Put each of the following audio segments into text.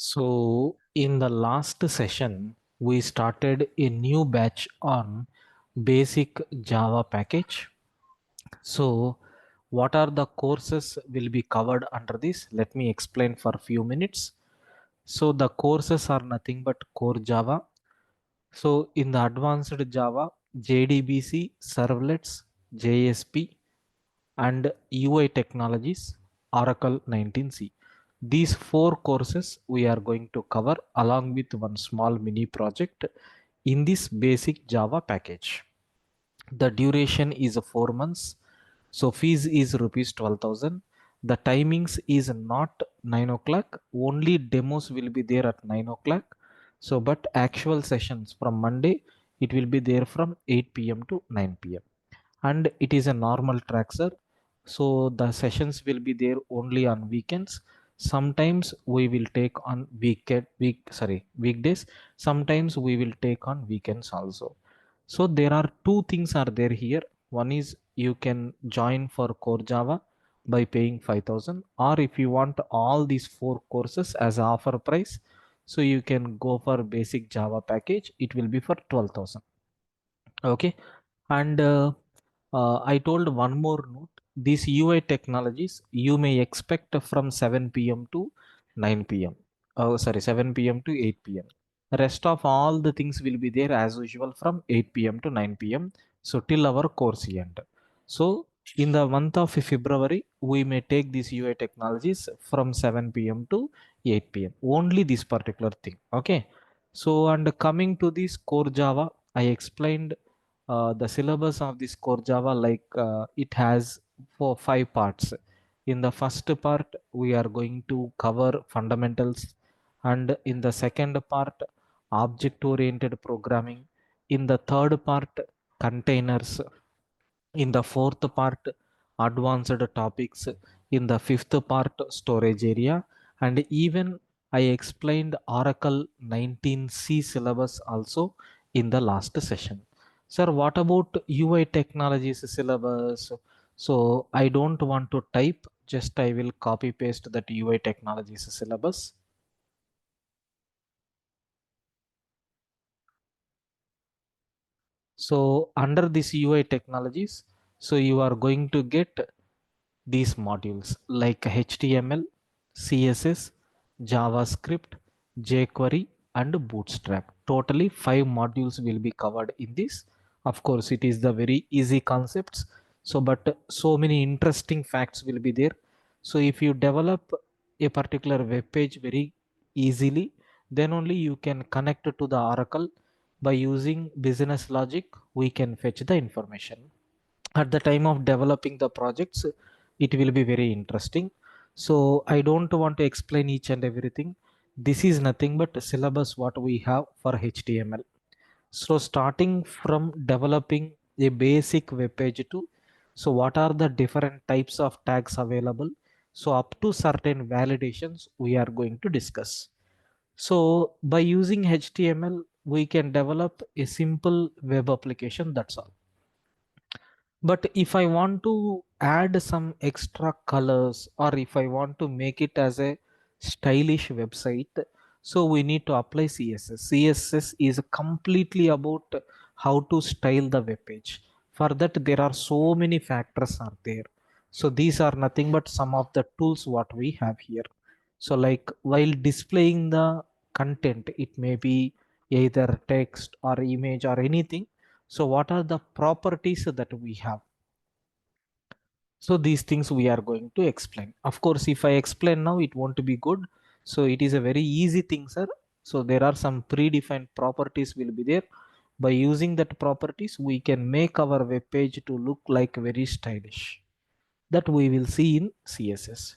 So, in the last session, we started a new batch on basic Java package. So, what are the courses will be covered under this? Let me explain for a few minutes. So, the courses are nothing but core Java. So, in the advanced Java, JDBC, servlets, JSP, and UI technologies, Oracle 19C. These four courses we are going to cover along with one small mini project in this basic Java package. The duration is 4 months. So fees is rupees 12,000. The timings is not 9 o'clock. Only demos will be there at 9 o'clock. So but actual sessions from Monday, it will be there from 8 p.m. to 9 p.m. And it is a normal track, sir. So the sessions will be there only on weekends. Sometimes we will take on weekdays. Sometimes we will take on weekends also. So there are two things are there here. One is you can join for core Java by paying 5,000, or if you want all these four courses as offer price, so you can go for basic Java package. It will be for 12,000. Okay. And I told one more note. These UI technologies you may expect from 7 p.m. to 9 p.m. Oh, sorry, 7 p.m. to 8 p.m. Rest of all the things will be there as usual from 8 p.m. to 9 p.m. So till our course end. So in the month of February, we may take these UI technologies from 7 p.m. to 8 p.m. Only this particular thing. Okay. So and coming to this core Java, I explained the syllabus of this core Java, like it has five parts. In the first part, we are going to cover fundamentals, and in the second part, object-oriented programming. In the third part, containers. In the fourth part, advanced topics. In the fifth part, storage area. And even I explained Oracle 19C syllabus also in the last session. Sir, what about UI technologies syllabus? So I don't want to type, just I will copy paste that UI technologies syllabus. So under this UI technologies, so you are going to get these modules like HTML, CSS, JavaScript, jQuery, and Bootstrap. Totally 5 modules will be covered in this. Of course, it is the very easy concepts. So, but so many interesting facts will be there. So, if you develop a particular web page very easily, then only you can connect to the Oracle. By using business logic, we can fetch the information at the time of developing the projects. It will be very interesting. So I don't want to explain each and everything. This is nothing but syllabus what we have for HTML. So starting from developing a basic web page to, so what are the different types of tags available, so up to certain validations we are going to discuss. So by using HTML we can develop a simple web application, that's all. But if I want to add some extra colors, or if I want to make it as a stylish website, so we need to apply CSS. CSS is completely about how to style the web page. For that, there are so many factors are there. So these are nothing but some of the tools what we have here. So like while displaying the content, it may be either text or image or anything. So what are the properties that we have? So these things we are going to explain. Of course, if I explain now, it won't be good. So it is a very easy thing, sir. So there are some predefined properties will be there. By using that properties, we can make our web page to look like very stylish. That we will see in CSS.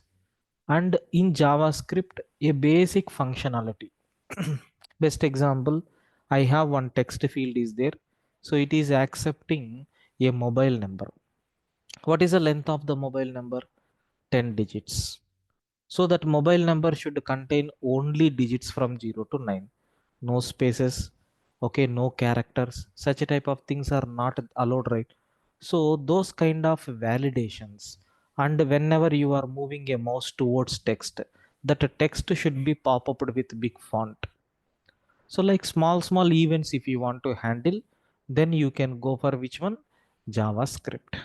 And in JavaScript, a basic functionality. Best example, I have one text field is there. So it is accepting a mobile number. What is the length of the mobile number? 10 digits. So that mobile number should contain only digits from 0 to 9. No spaces, okay, no characters. Such a type of things are not allowed, right? So those kind of validations. And whenever you are moving a mouse towards text, that a text should be pop-up with big font. So like small events if you want to handle, then you can go for which one? JavaScript.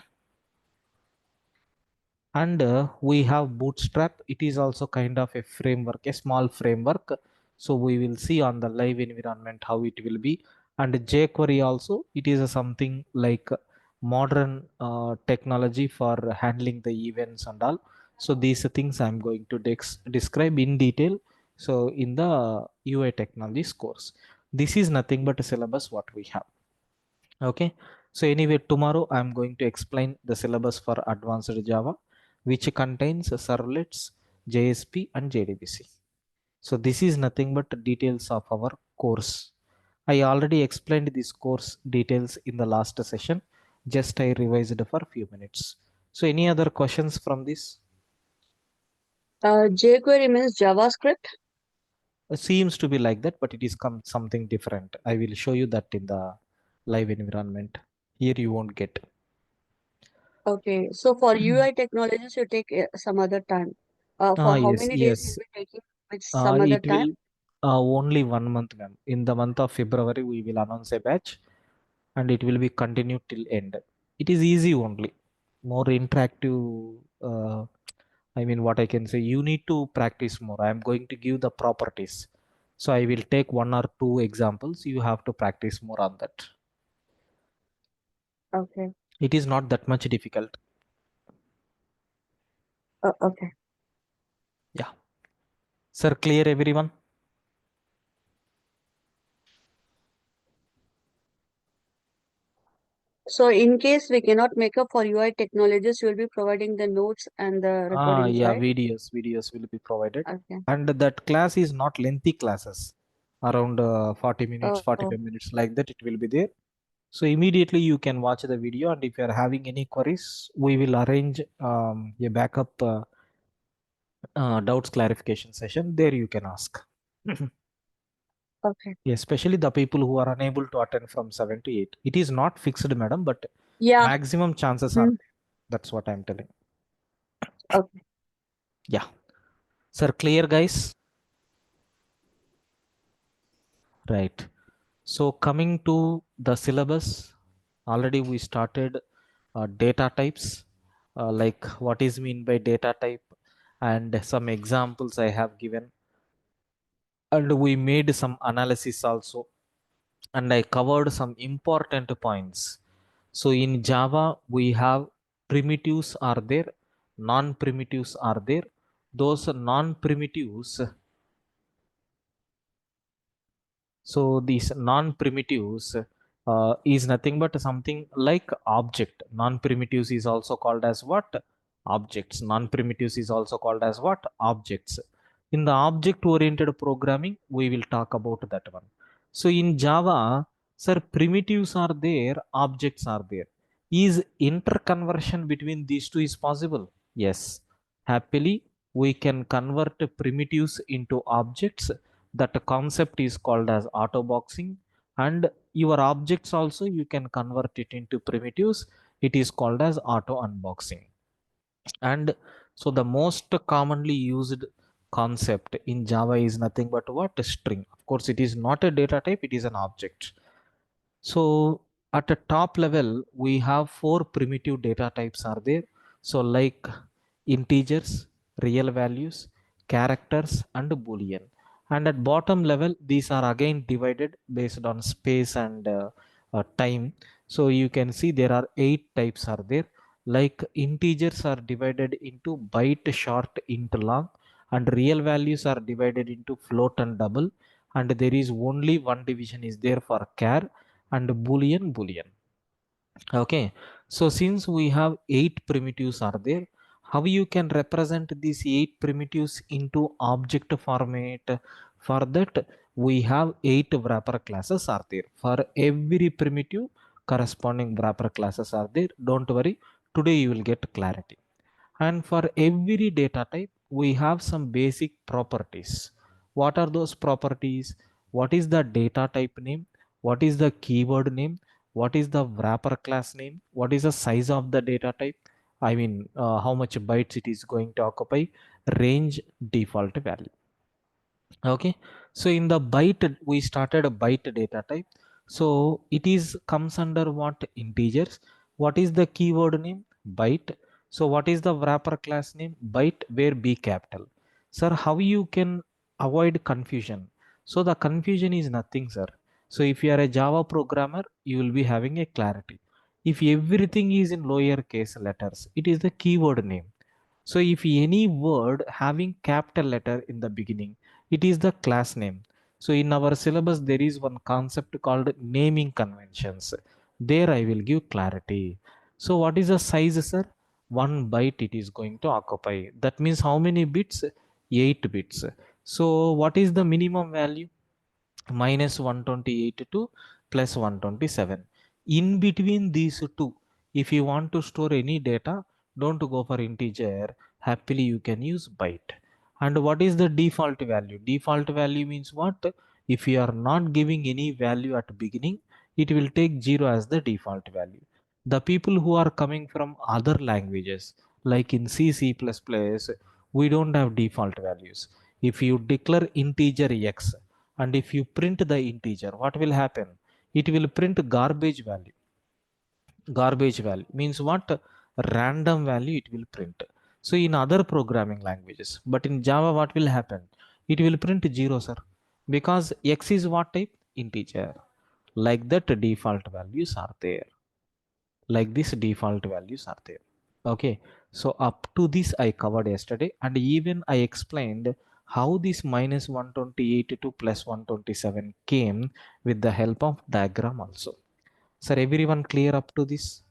And we have Bootstrap. It is also kind of a framework, a small framework. So we will see on the live environment how it will be. And jQuery also, it is something like modern technology for handling the events and all. So these things I'm going to describe in detail. So in the UI technologies course, this is nothing but a syllabus what we have. Okay, so anyway, tomorrow I'm going to explain the syllabus for advanced Java, which contains servlets, JSP and JDBC. So this is nothing but details of our course. I already explained this course details in the last session, just I revised for a few minutes. So any other questions from this? jQuery means JavaScript. Seems to be like that, but it is something different. I will show you that in the live environment. Here you won't get. Okay, so for UI technologies, you take some other time. For how Yes, many days yes. you'll be taking with some other It time? will only 1 month, ma'am. In the month of February, we will announce a batch, and it will be continued till end. It is easy only, more interactive. I mean, what I can say, you need to practice more. I am going to give the properties. So I will take 1 or 2 examples. You have to practice more on that. Okay. It is not that much difficult. Okay. Yeah. Sir, clear everyone? So in case we cannot make up for UI technologies, you'll be providing the notes and the recordings, Yeah, right? videos will be provided. Okay. And that class is not lengthy classes, around 40 minutes, Oh, 45 minutes like that, it will be there. So immediately you can watch the video, and if you are having any queries, we will arrange a backup doubts clarification session. There you can ask. okay. Especially the people who are unable to attend from 7 to 8. It is not fixed, madam, but Yeah. maximum chances are Hmm. there. That's what I'm telling. Okay. Yeah. Sir, clear, guys? Right. So coming to the syllabus, already we started data types, like what is mean by data type, and some examples I have given, and we made some analysis also, and I covered some important points. So in Java, we have primitives are there, non-primitives are there. Those non-primitives, so these non-primitives is nothing but something like object. Non-primitives is also called as what? Objects. Non-primitives is also called as what? Objects. In the object-oriented programming, we will talk about that one. So in Java, sir, primitives are there, objects are there. Is interconversion between these two is possible? Yes. Happily, we can convert primitives into objects. That concept is called as auto boxing, and your objects also you can convert it into primitives. It is called as auto unboxing. And so the most commonly used concept in Java is nothing but what? String. Of course, it is not a data type, it is an object. So at the top level, we have 4 primitive data types are there. So like integers, real values, characters, and boolean. And at bottom level, these are again divided based on space and time. So you can see there are 8 types are there. Like integers are divided into byte, short, int, long, and real values are divided into float and double. And there is only one division is there for char, and boolean. Okay, so since we have 8 primitives are there, how you can represent these 8 primitives into object format? For that, we have 8 wrapper classes are there. For every primitive, corresponding wrapper classes are there. Don't worry, today you will get clarity. And for every data type, we have some basic properties. What are those properties? What is the data type name? What is the keyword name? What is the wrapper class name? What is the size of the data type? I mean how much bytes it is going to occupy, range default value. Okay, so in the byte we started a byte data type, so it is comes under what? Integers. What is the keyword name? Byte. So what is the wrapper class name? Byte, where B capital. Sir, how you can avoid confusion? So the confusion is nothing, sir. So if you are a Java programmer, you will be having a clarity. If everything is in lowercase letters, it is the keyword name. So if any word having capital letter in the beginning, it is the class name. So in our syllabus, there is one concept called naming conventions. There I will give clarity. So what is the size, sir? 1 byte it is going to occupy. That means how many bits? 8 bits. So what is the minimum value? Minus 128 to plus 127. In between these two, if you want to store any data, don't go for integer. Happily you can use byte. And what is the default value? Default value means what? If you are not giving any value at beginning, it will take 0 as the default value. The people who are coming from other languages like in C++, we don't have default values. If you declare integer x and if you print the integer, what will happen? It will print garbage value. Garbage value means what? Random value it will print. So in other programming languages, but in Java what will happen? It will print 0, sir, because x is what type? Integer. Like that default values are there. Like this default values are there. Okay, so up to this I covered yesterday, and even I explained how this minus 128 to plus 127 came with the help of diagram also. Sir, everyone clear up to this?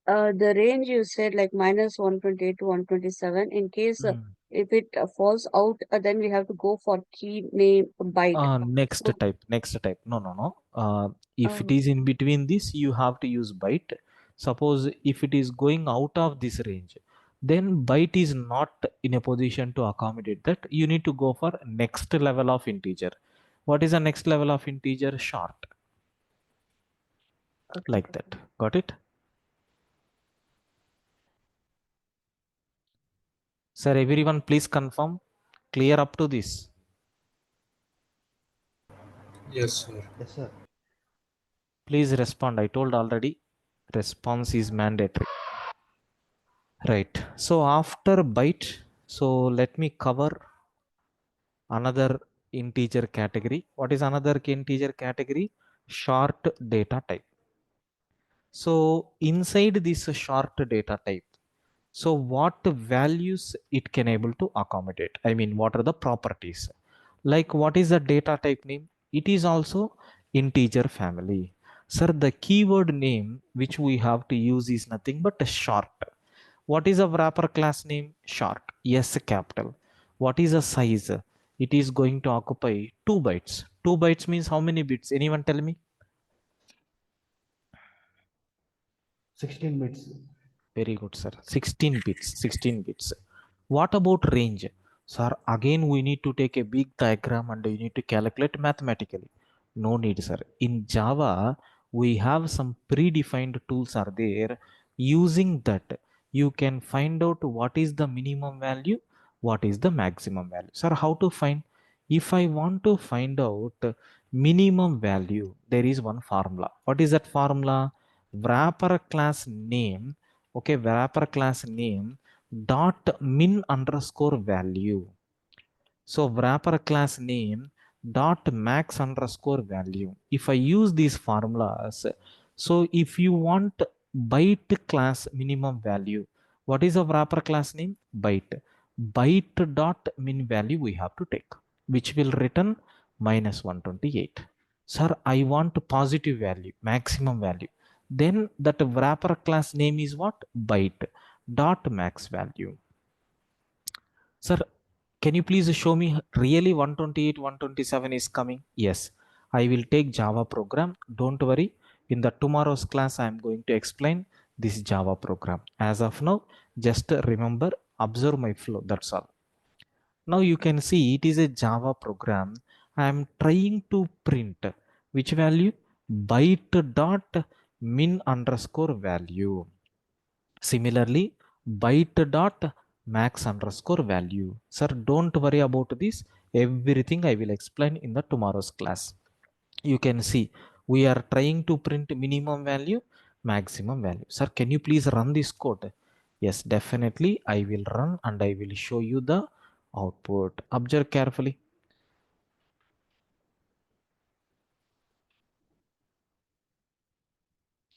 The range you said like minus 128 to 127. In case Hmm. if it falls out, then we have to go for key name byte. Next So, type, next type. No, no, no. If it uh, is in between this, you have to use byte. Suppose if it is going out of this range, then byte is not in a position to accommodate that. You need to go for next level of integer. What is the next level of integer? Short. okay. Like that. Got it? Sir, everyone please confirm. Clear up to this. Yes, sir. Yes, sir. Please respond. I told already. Response is mandatory. Right. So after byte, so let me cover another integer category. What is another integer category? Short data type. So inside this short data type, so what values it can able to accommodate? I mean, what are the properties? Like what is the data type name? It is also integer family. Sir, the keyword name which we have to use is nothing but a short. What is a wrapper class name? Short. Yes, capital. What is a size? It is going to occupy 2 bytes. 2 bytes means how many bits? Anyone tell me? 16 bits. Very good, sir. 16 bits. 16 bits. What about range? Sir, again we need to take a big diagram and you need to calculate mathematically. No need, sir. In Java, we have some predefined tools are there. Using that, you can find out what is the minimum value, what is the maximum value. Sir, how to find? If I want to find out minimum value, there is one formula. What is that formula? Wrapper class name. Okay, wrapper class name dot min underscore value. So wrapper class name dot max underscore value. If I use these formulas, so if you want byte class minimum value, what is a wrapper class name? Byte. Byte dot min value we have to take, which will return minus 128. Sir, I want positive value, maximum value. Then that wrapper class name is what? Byte dot max value. Sir, can you please show me really 128, 127 is coming? Yes, I will take Java program. Don't worry. In the tomorrow's class, I am going to explain this Java program. As of now, just remember, observe my flow. That's all. Now you can see it is a Java program. I am trying to print which value? byte dot min underscore value. Similarly, byte dot max underscore value. Sir, don't worry about this. Everything I will explain in the tomorrow's class. You can see we are trying to print minimum value, maximum value. Sir, can you please run this code? Yes, definitely I will run and I will show you the output. Observe carefully.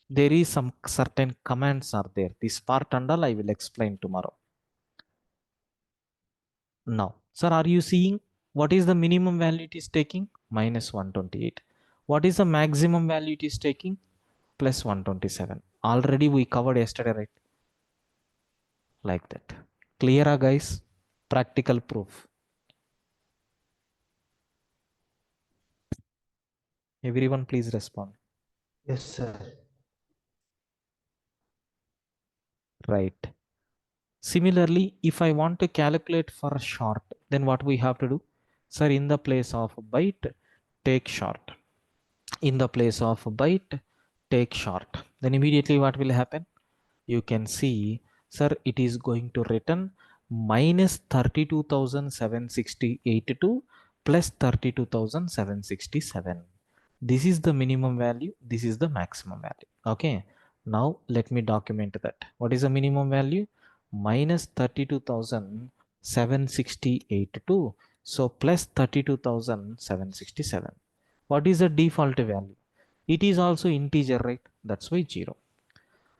There is some certain commands are there. This part and all I will explain tomorrow. Now, sir, are you seeing what is the minimum value it is taking? Minus 128. What is the maximum value it is taking? Plus 127. Already we covered yesterday, right? Like that. Clear, guys? Practical proof. Everyone, please respond. Yes, sir. Right. Similarly, if I want to calculate for short, then what we have to do? Sir, in the place of byte, take short. In the place of byte, take short. Then immediately what will happen? You can see, sir, it is going to return minus 32,768 plus 32,767. This is the minimum value. This is the maximum value. Okay. Now let me document that. What is the minimum value? Minus 32,768. So plus 32,767. What is the default value? It is also integer, right? That's why 0.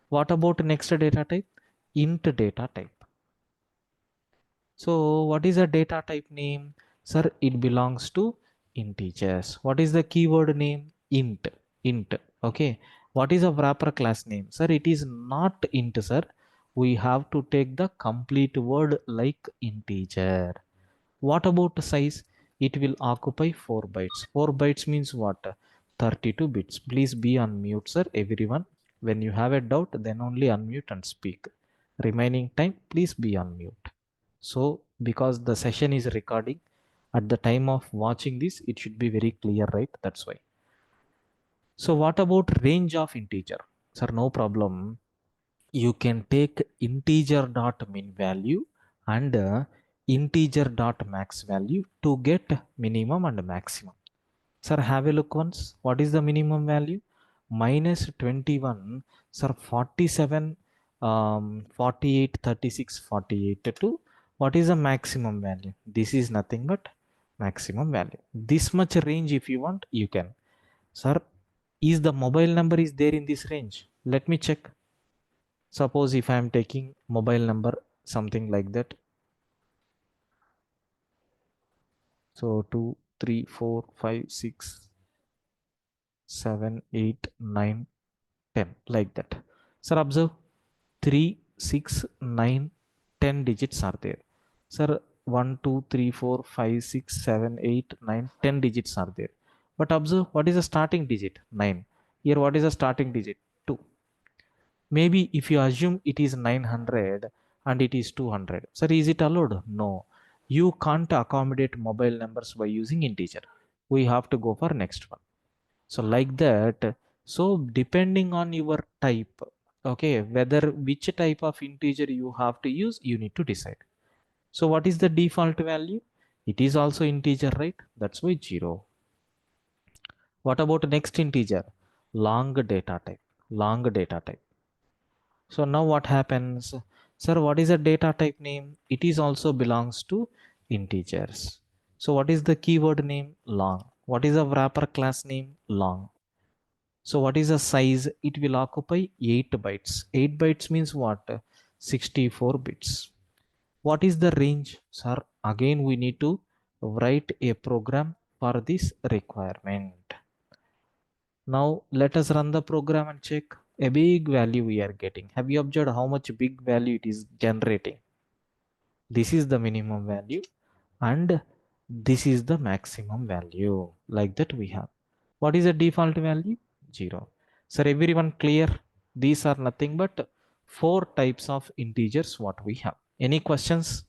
What about next data type? Int data type. So what is the data type name? Sir, it belongs to integers. What is the keyword name? Int. Int. Okay. What is a wrapper class name? Sir, it is not int, sir. We have to take the complete word like integer. What about size? It will occupy 4 bytes. 4 bytes means what? 32 bits. Please be on mute, sir. Everyone. When you have a doubt, then only unmute and speak. Remaining time, please be on mute. So, because the session is recording, at the time of watching this, it should be very clear, right? That's why. So, what about range of integer? Sir, no problem. You can take integer dot min value and integer dot max value to get minimum and maximum. Sir, have a look once. What is the minimum value? Minus 21. Sir, 47, 48, 36, 48 to. What is the maximum value? This is nothing but maximum value. This much range if you want, you can. Sir, is the mobile number is there in this range? Let me check. Suppose if I am taking mobile number, something like that. So 2, 3, 4, 5, 6, 7, 8, 9, 10 like that. Sir, observe 3, 6, 9, 10 digits are there. Sir, 1, 2, 3, 4, 5, 6, 7, 8, 9, 10 digits are there. But observe what is the starting digit? 9. Here what is the starting digit? 2. Maybe if you assume it is 900 and it is 200. Sir, is it allowed? No. You can't accommodate mobile numbers by using integer. We have to go for next one. So like that. So depending on your type, okay, whether which type of integer you have to use, you need to decide. So what is the default value? It is also integer, right? That's why 0. What about next integer? Long data type. Long data type. So now what happens? Sir, what is a data type name? It is also belongs to integers. So what is the keyword name? Long. What is the wrapper class name? Long. So what is the size? It will occupy 8 bytes. 8 bytes means what? 64 bits. What is the range? Sir, again we need to write a program for this requirement. Now let us run the program and check a big value we are getting. Have you observed how much big value it is generating? This is the minimum value and this is the maximum value. Like that we have. What is the default value? 0. Sir, everyone clear? These are nothing but 4 types of integers what we have. Any questions?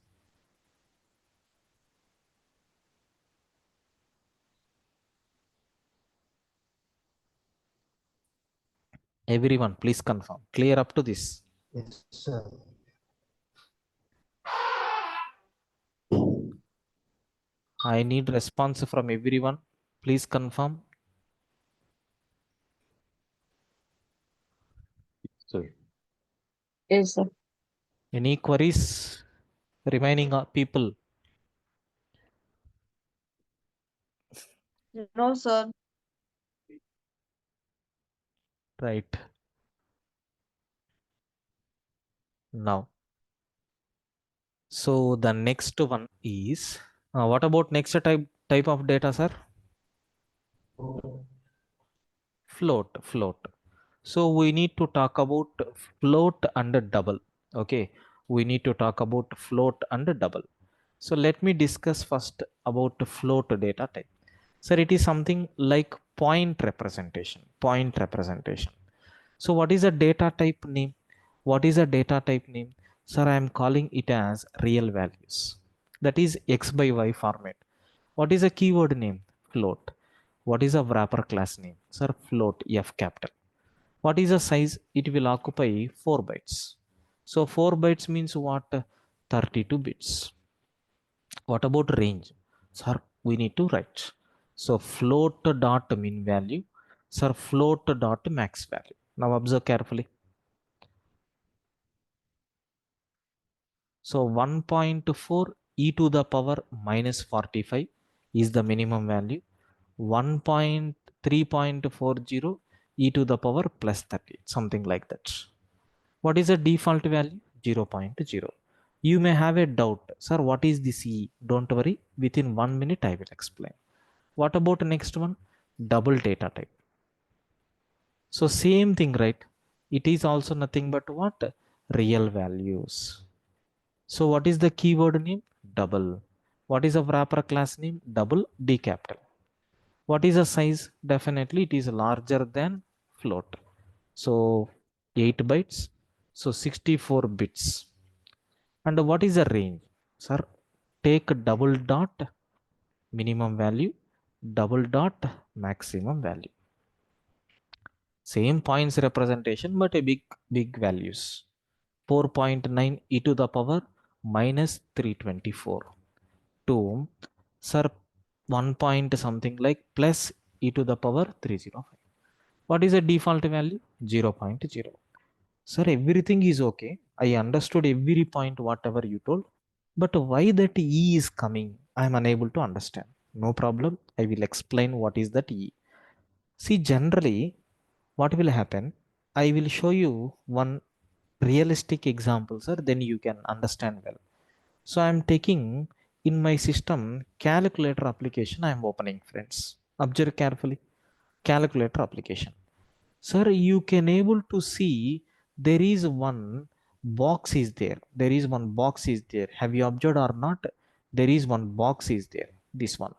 Everyone, please confirm. Clear up to this? Yes, sir. I need response from everyone. Please confirm. Sir. Yes, sir. Any queries? Remaining people. No, sir. Right. Now. So the next one is what about next type of data, sir? Float. So we need to talk about float and double. Okay, we need to talk about float and double. So let me discuss first about float data type. Sir, it is something like point representation. Point representation. So what is a data type name? What is a data type name? Sir, I am calling it as real values. That is X by Y format. What is a keyword name? Float. What is a wrapper class name? Sir, float F capital. What is the size? It will occupy 4 bytes. So 4 bytes means what? 32 bits. What about range? Sir, we need to write. So float dot min value. Sir, float dot max value. Now observe carefully. So 1.4 e to the power minus 45 is the minimum value. 1.3.40 e to the power plus 30, something like that. What is the default value? 0.0. You may have a doubt, sir, what is this e? Don't worry, within 1 minute I will explain. What about next one? Double data type. So same thing, right? It is also nothing but what? Real values. So what is the keyword name? Double. What is a wrapper class name? Double D capital. What is the size? Definitely it is larger than float. So 8 bytes. So 64 bits. And what is the range? Sir, take double dot minimum value, double dot maximum value. Same points representation, but a big values. 4.9 e to the power minus 324 to, sir, 1 point something like plus e to the power 305. What is the default value? 0.0. Sir, everything is okay. I understood every point whatever you told, but why that e is coming? I am unable to understand. No problem. I will explain what is that e. See, generally, what will happen? I will show you one realistic example, sir. Then you can understand well. So I'm taking in my system calculator application. I'm opening, friends. Observe carefully. Calculator application. Sir, you can able to see there is one box is there. There is one box is there. Have you observed or not? There is one box is there. This one.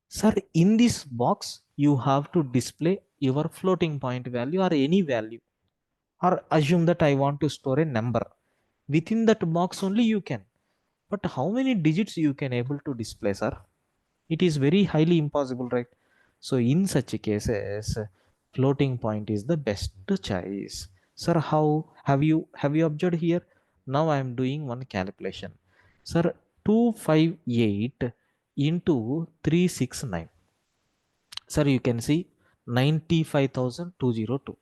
Sir, in this box, you have to display your floating point value or any value. Or assume that I want to store a number. Within that box only you can. But how many digits you can able to display, sir? It is very highly impossible, right? So in such cases, floating point is the best choice. Sir, how have you observed here? Now I am doing one calculation. Sir, 258 into 369. Sir, you can see 95,202.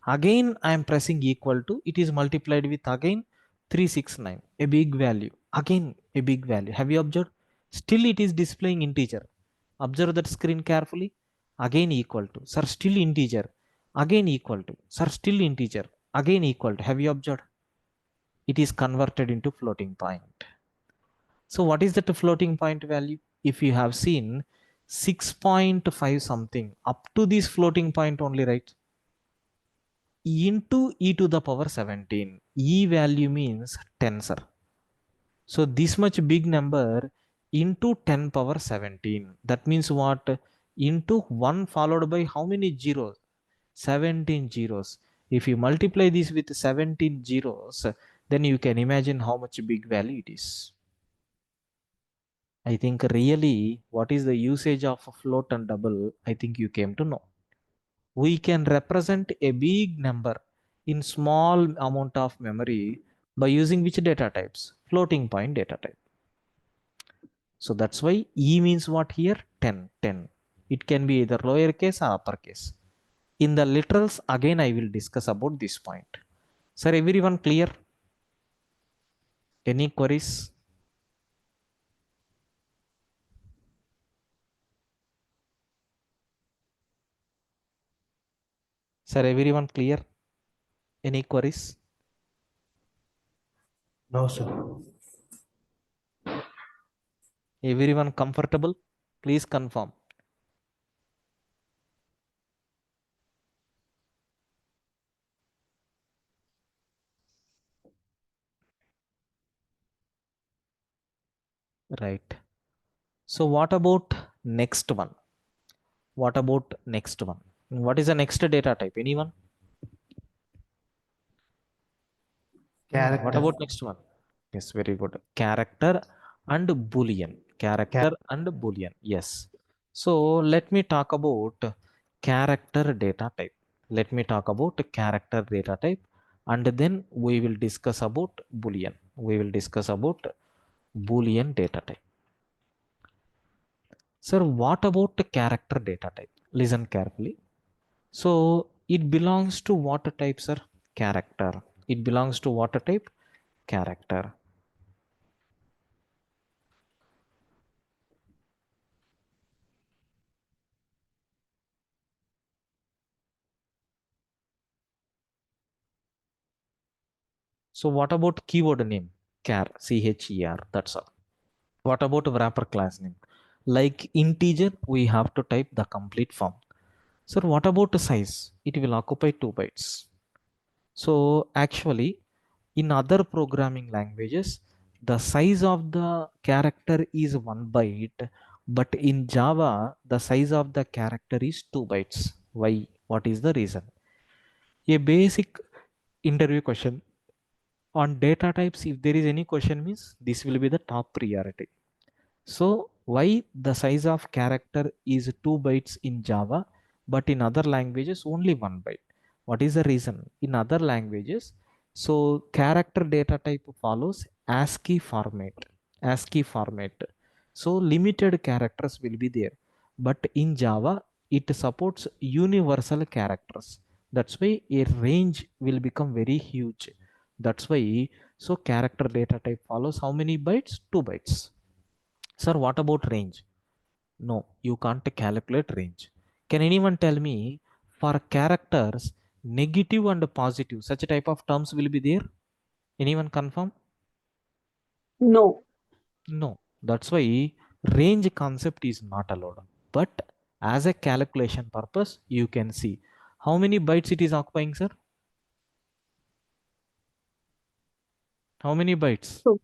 Again I am pressing equal to, it is multiplied with again 369, a big value, again a big value. Have you observed? Still it is displaying integer. Observe that screen carefully. Again equal to, sir, still integer. Again equal to, sir, still integer. Again equal to. Have you observed? It is converted into floating point. So what is that floating point value? If you have seen 6.5 something up to this floating point only, right? Into e to the power 17. E value means 10, sir. So this much big number into 10 power 17. That means what? Into 1 followed by how many zeros? 17 zeros. If you multiply this with 17 zeros, then you can imagine how much big value it is. I think really what is the usage of a float and double, I think you came to know. we can represent a big number in small amount of memory by using which data types? Floating point data type. So that's why E means what here? 10, 10. It can be either lowercase or uppercase. In the literals, again, I will discuss about this point. Sir, everyone clear? Any queries? Sir, everyone clear? Any queries? No, sir. Everyone comfortable? Please confirm. Right. So what about next one? What about next one? What is the next data type? Anyone? What Character. about next one? Yes, very good. Character and Boolean. Character and Boolean. Yes. So let me talk about character data type. Let me talk about character data type, and then we will discuss about Boolean. We will discuss about Boolean data type. Sir, what about the character data type? Listen carefully. So it belongs to what type, sir? Character. It belongs to what type? Character. So what about keyword name? Char, C-H-E-R, that's all. What about wrapper class name? Like integer, we have to type the complete form. So what about the size? It will occupy 2 bytes. So actually, in other programming languages, the size of the character is 1 byte, but in Java, the size of the character is 2 bytes. Why? What is the reason? A basic interview question on data types, if there is any question means this will be the top priority. So why the size of character is 2 bytes in Java, but in other languages only 1 byte? What is the reason? In other languages, so character data type follows ASCII format. ASCII format. So limited characters will be there. But in Java, it supports universal characters. That's why a range will become very huge. That's why so character data type follows how many bytes? 2 bytes. Sir, what about range? No, you can't calculate range. Can anyone tell me for characters, negative and positive, such a type of terms will be there? Anyone confirm? No. No. That's why range concept is not allowed. But as a calculation purpose, you can see how many bytes it is occupying, sir? How many bytes? Two.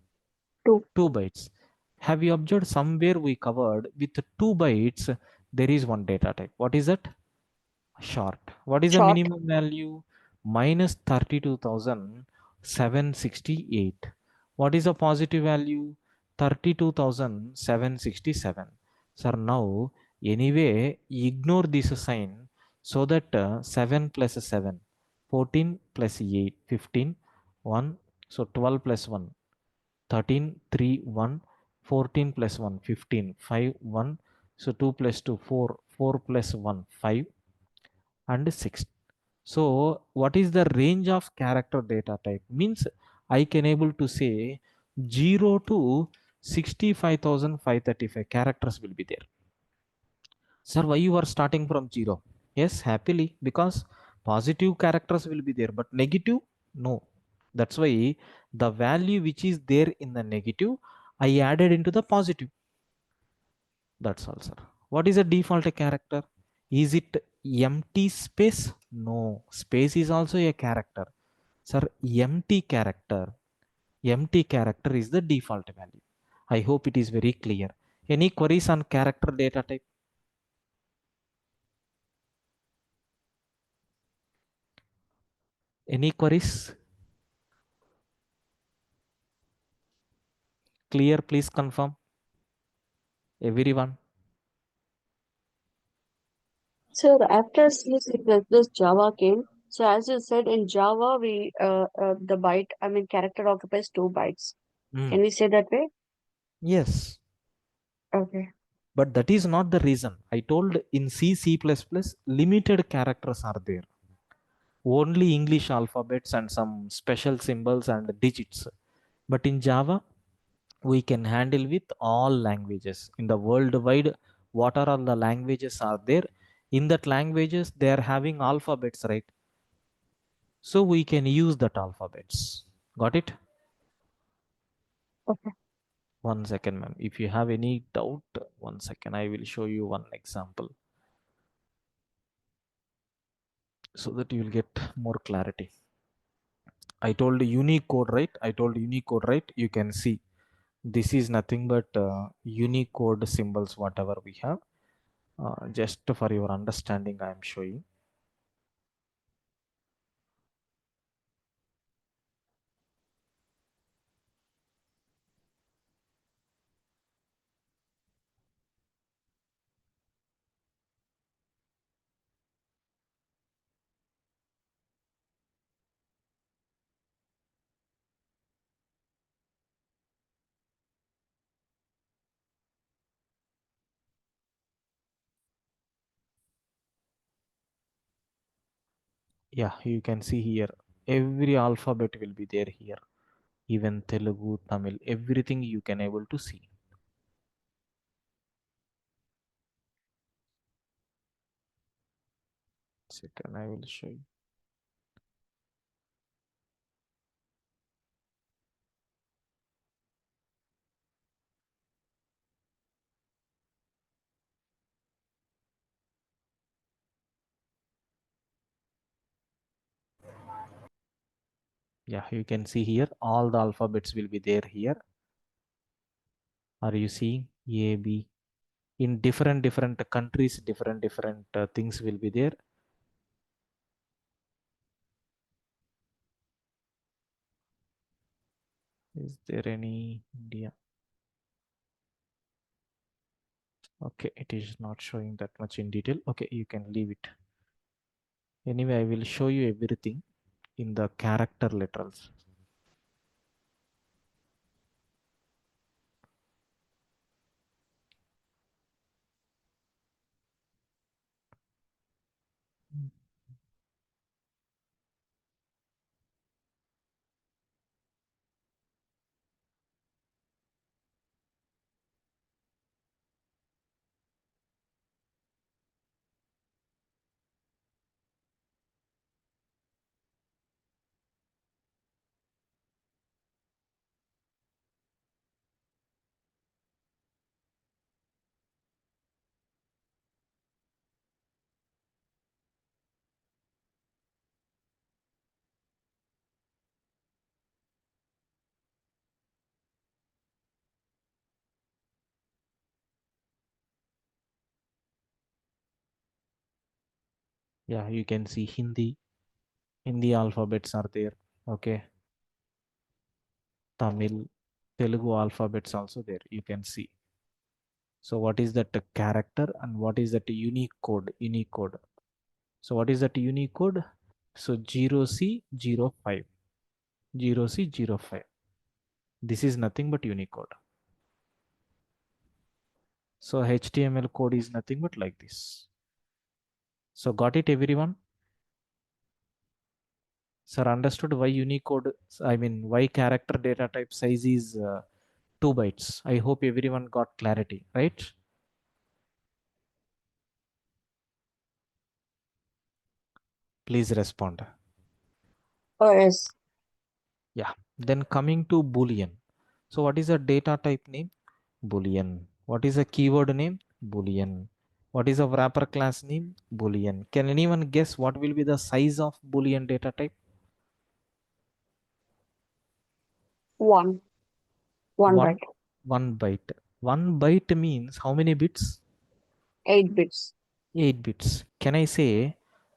Two. 2 bytes. Have you observed somewhere we covered with 2 bytes, there is one data type. What is that? Short. What is the Short. minimum value? Minus 32,768. What is the positive value? 32,767. Sir, now anyway, ignore this sign so that 7 plus 7, 14 plus 8, 15, 1. So 12 plus 1, 13, 3, 1, 14 plus 1, 15, 5, 1. So 2 plus 2, 4, 4 plus 1, 5 and 6. So what is the range of character data type? Means I can able to say 0 to 65,535 characters will be there. Sir, why you are starting from 0? Yes, happily, because positive characters will be there, but negative, no. That's why the value which is there in the negative, I added into the positive. That's all, sir. What is a default character? Is it empty space? No. Space is also a character. Sir, empty character. Empty character is the default value. I hope it is very clear. Any queries on character data type? Any queries? Clear, please confirm. Everyone. So after C, C++, Java came. So as you said, in Java, the byte, I mean, character occupies 2 bytes. Mm. Can we say that way? Yes, Okay. but that is not the reason. I told in C, C++, limited characters are there. Only English alphabets and some special symbols and digits. But in Java, we can handle with all languages in the worldwide. What are all the languages are there? In that languages, they are having alphabets, right? So we can use that alphabets. Got it? Okay. One second, ma'am. If you have any doubt, one second, I will show you one example so that you will get more clarity. I told Unicode, right? I told Unicode, right? You can see this is nothing but Unicode symbols, whatever we have. Just for your understanding, I am showing. Yeah, you can see here. Every alphabet will be there here. Even Telugu, Tamil, everything you can able to see. Second, I will show you. Yeah, you can see here all the alphabets will be there here. Are you seeing A, B? In different countries, different things will be there. Is there any India? Okay, it is not showing that much in detail. Okay, you can leave it. Anyway, I will show you everything in the character literals. Yeah, you can see Hindi alphabets are there. Okay, Tamil, Telugu alphabets also there. You can see. So what is that character and what is that unique code? Unicode. So what is that Unicode? So 0C05. 0C05. This is nothing but Unicode. So HTML code is nothing but like this. So got it, everyone? Sir, understood why Unicode, I mean, why character data type size is 2 bytes. I hope everyone got clarity, right? Please respond. Oh, yes. Yeah. Then coming to Boolean. So what is a data type name? Boolean. What is a keyword name? Boolean. What is a wrapper class name? Boolean. Can anyone guess what will be the size of Boolean data type? One. One One, byte. 1 byte. 1 byte means how many bits? 8 bits. 8 bits. Can I say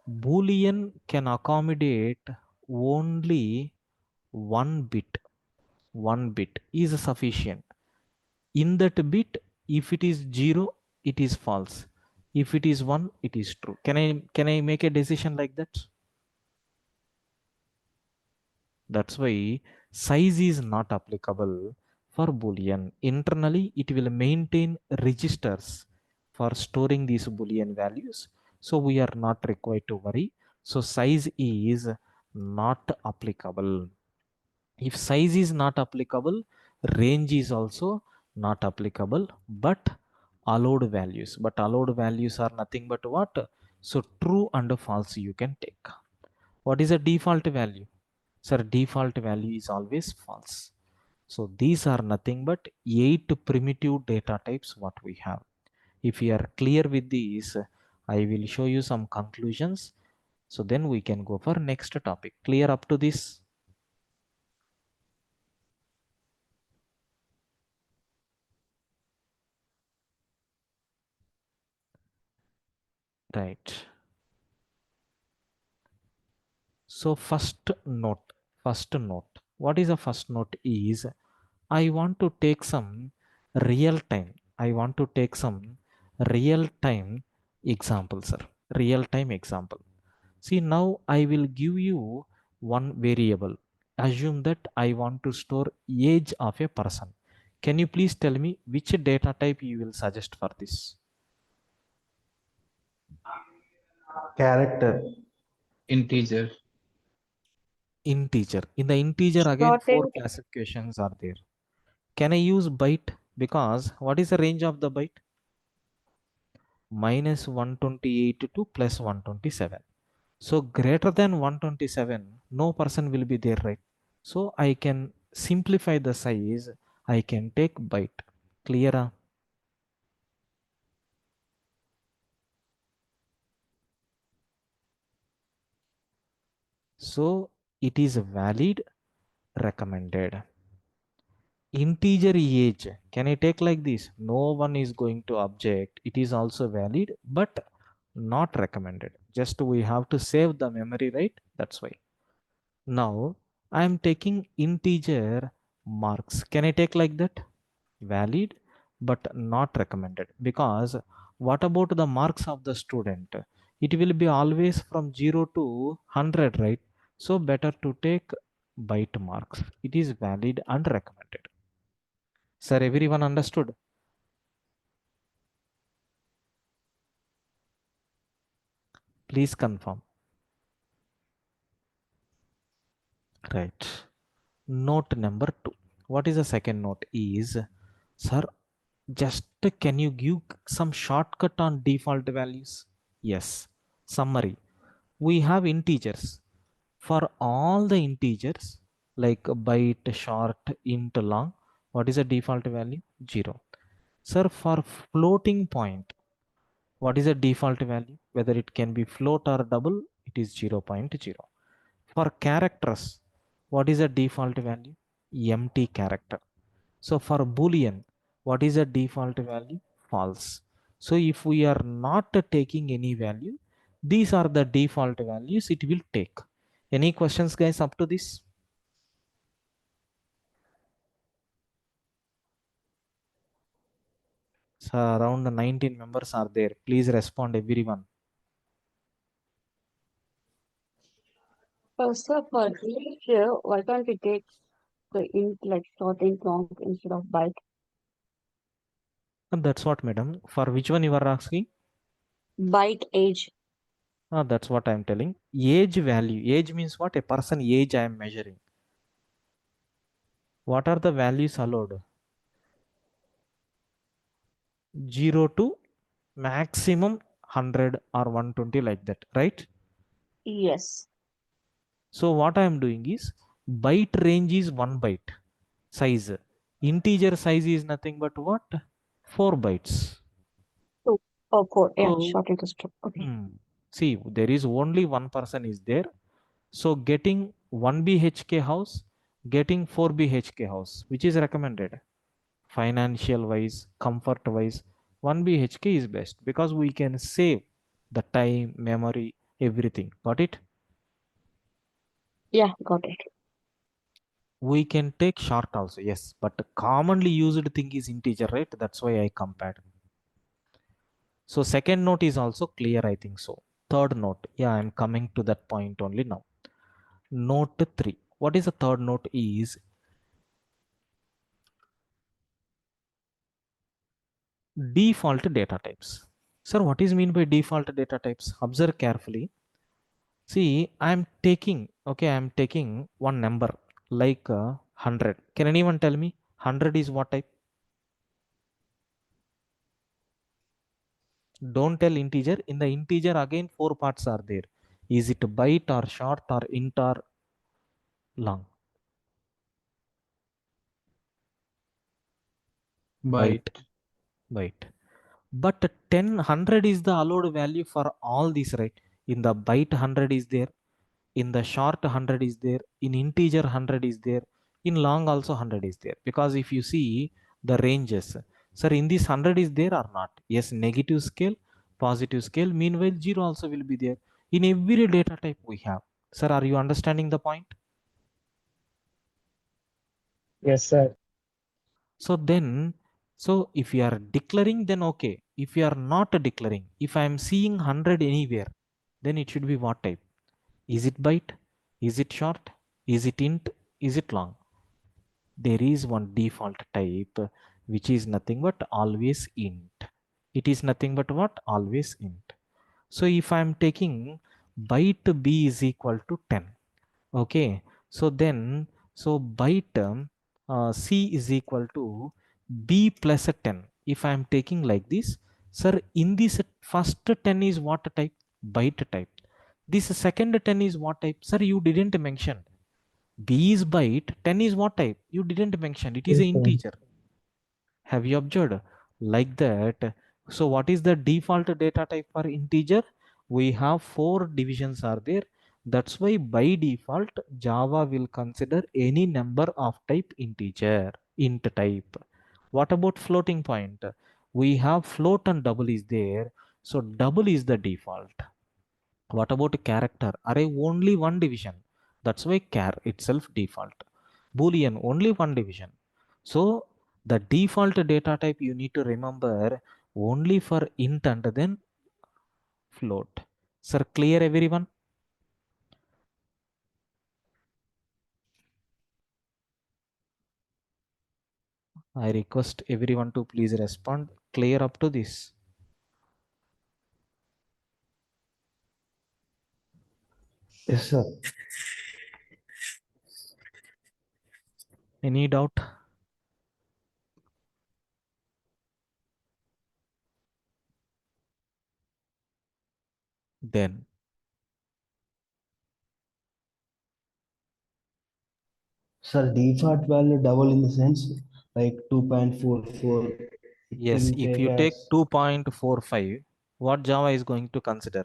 Boolean can accommodate only 1 bit? 1 bit is sufficient. In that bit, if it is 0, it is false. If it is 1, it is true. Can I make a decision like that? That's why size is not applicable for Boolean. Internally, it will maintain registers for storing these Boolean values. So we are not required to worry. So size is not applicable. If size is not applicable, range is also not applicable, but allowed values. But allowed values are nothing but what? So true and false you can take. What is a default value? Sir, default value is always false. So these are nothing but 8 primitive data types what we have. If you are clear with these, I will show you some conclusions. So then we can go for next topic. Clear up to this? Right. So first note. What is a first note is I want to take some real time. I want to take some real time example, sir. Real time example. See, now I will give you one variable. Assume that I want to store age of a person. Can you please tell me which data type you will suggest for this? Character. Integer. Integer. In the integer again, 4 Shortened. classifications are there. Can I use byte? Because what is the range of the byte? Minus 128 to plus 127. So greater than 127, no person will be there, right? So I can simplify the size. I can take byte. Clear? So it is valid, recommended. Integer age, can I take like this? No one is going to object. It is also valid, but not recommended. Just we have to save the memory, right? That's why. Now I am taking integer marks. Can I take like that? Valid, but not recommended. Because what about the marks of the student? It will be always from 0 to 100, right? So better to take byte marks. It is valid and recommended. Sir, everyone understood? Please confirm. Right. Note number 2. What is the second note is, sir, just can you give some shortcut on default values? Yes. Summary. We have integers. For all the integers like byte, short, int, long, what is the default value? 0. Sir, for floating point, what is the default value? Whether it can be float or double, it is 0 0.0. For characters, what is the default value? Empty character. So for Boolean, what is the default value? False. So if we are not taking any value, these are the default values it will take. Any questions, guys, up to this? So around 19 members are there. Please respond, everyone. Sir, for age, why can't we take the int like short int long instead of byte? And that's what, madam. For which one you are asking? Byte age. That's what I'm telling. Age value. Age means what? A person age I am measuring. What are the values allowed? 0 to maximum 100 or 120, like that, right? Yes. So what I am doing is byte range is 1 byte size. Integer size is nothing but what? 4 bytes. Two. Oh, four. Yeah, So short int is two. Okay. see, there is only one person is there. So getting 1 BHK house, getting 4 BHK house, which is recommended? Financial wise, comfort wise, 1 BHK is best because we can save the time, memory, everything. Got it? Yeah, got it. We can take short also, yes, but commonly used thing is integer, right? That's why I compared. So second note is also clear, I think so. Third note, yeah, I'm coming to that point only now. Note 3. What is the third note is default data types. Sir, what is mean by default data types? Observe carefully. See, I'm taking one number like 100. Can anyone tell me 100 is what type? Don't tell integer. In the integer again 4 parts are there. Is it byte or short or int or long? Byte. Byte. Byte. But 10, 100 is the allowed value for all these, right? In the byte 100 is there. In the short 100 is there. In integer 100 is there. In long also 100 is there. Because if you see the ranges, sir, in this 100 is there or not? Yes, negative scale, positive scale. Meanwhile, 0 also will be there. In every data type we have. Sir, are you understanding the point? Yes, sir. So then, so if you are declaring, then okay. If you are not declaring, if I am seeing 100 anywhere, then it should be what type? Is it byte? Is it short? Is it int? Is it long? There is one default type which is nothing but always int. It is nothing but what? Always int. So if I am taking byte b is equal to 10. Okay, so then, so byte c is equal to b plus a 10. If I am taking like this, sir, in this first 10 is what type? Byte type. This second 10 is what type? Sir, you didn't mention. B is byte, 10 is what type? You didn't mention. It is an Yes, sir. integer. Have you observed? Like that. So what is the default data type for integer? We have 4 divisions are there. That's why by default, Java will consider any number of type integer, int type. What about floating point? We have float and double is there. So double is the default. What about character? Array only one division. That's why char itself default. Boolean only one division. So the default data type you need to remember only for int and then float. Sir, clear everyone? I request everyone to please respond. Clear up to this. Yes, sir. Any doubt? Then Sir, default value double in the sense like 2.44. It yes, will if take you take as 2.45, what Java is going to consider?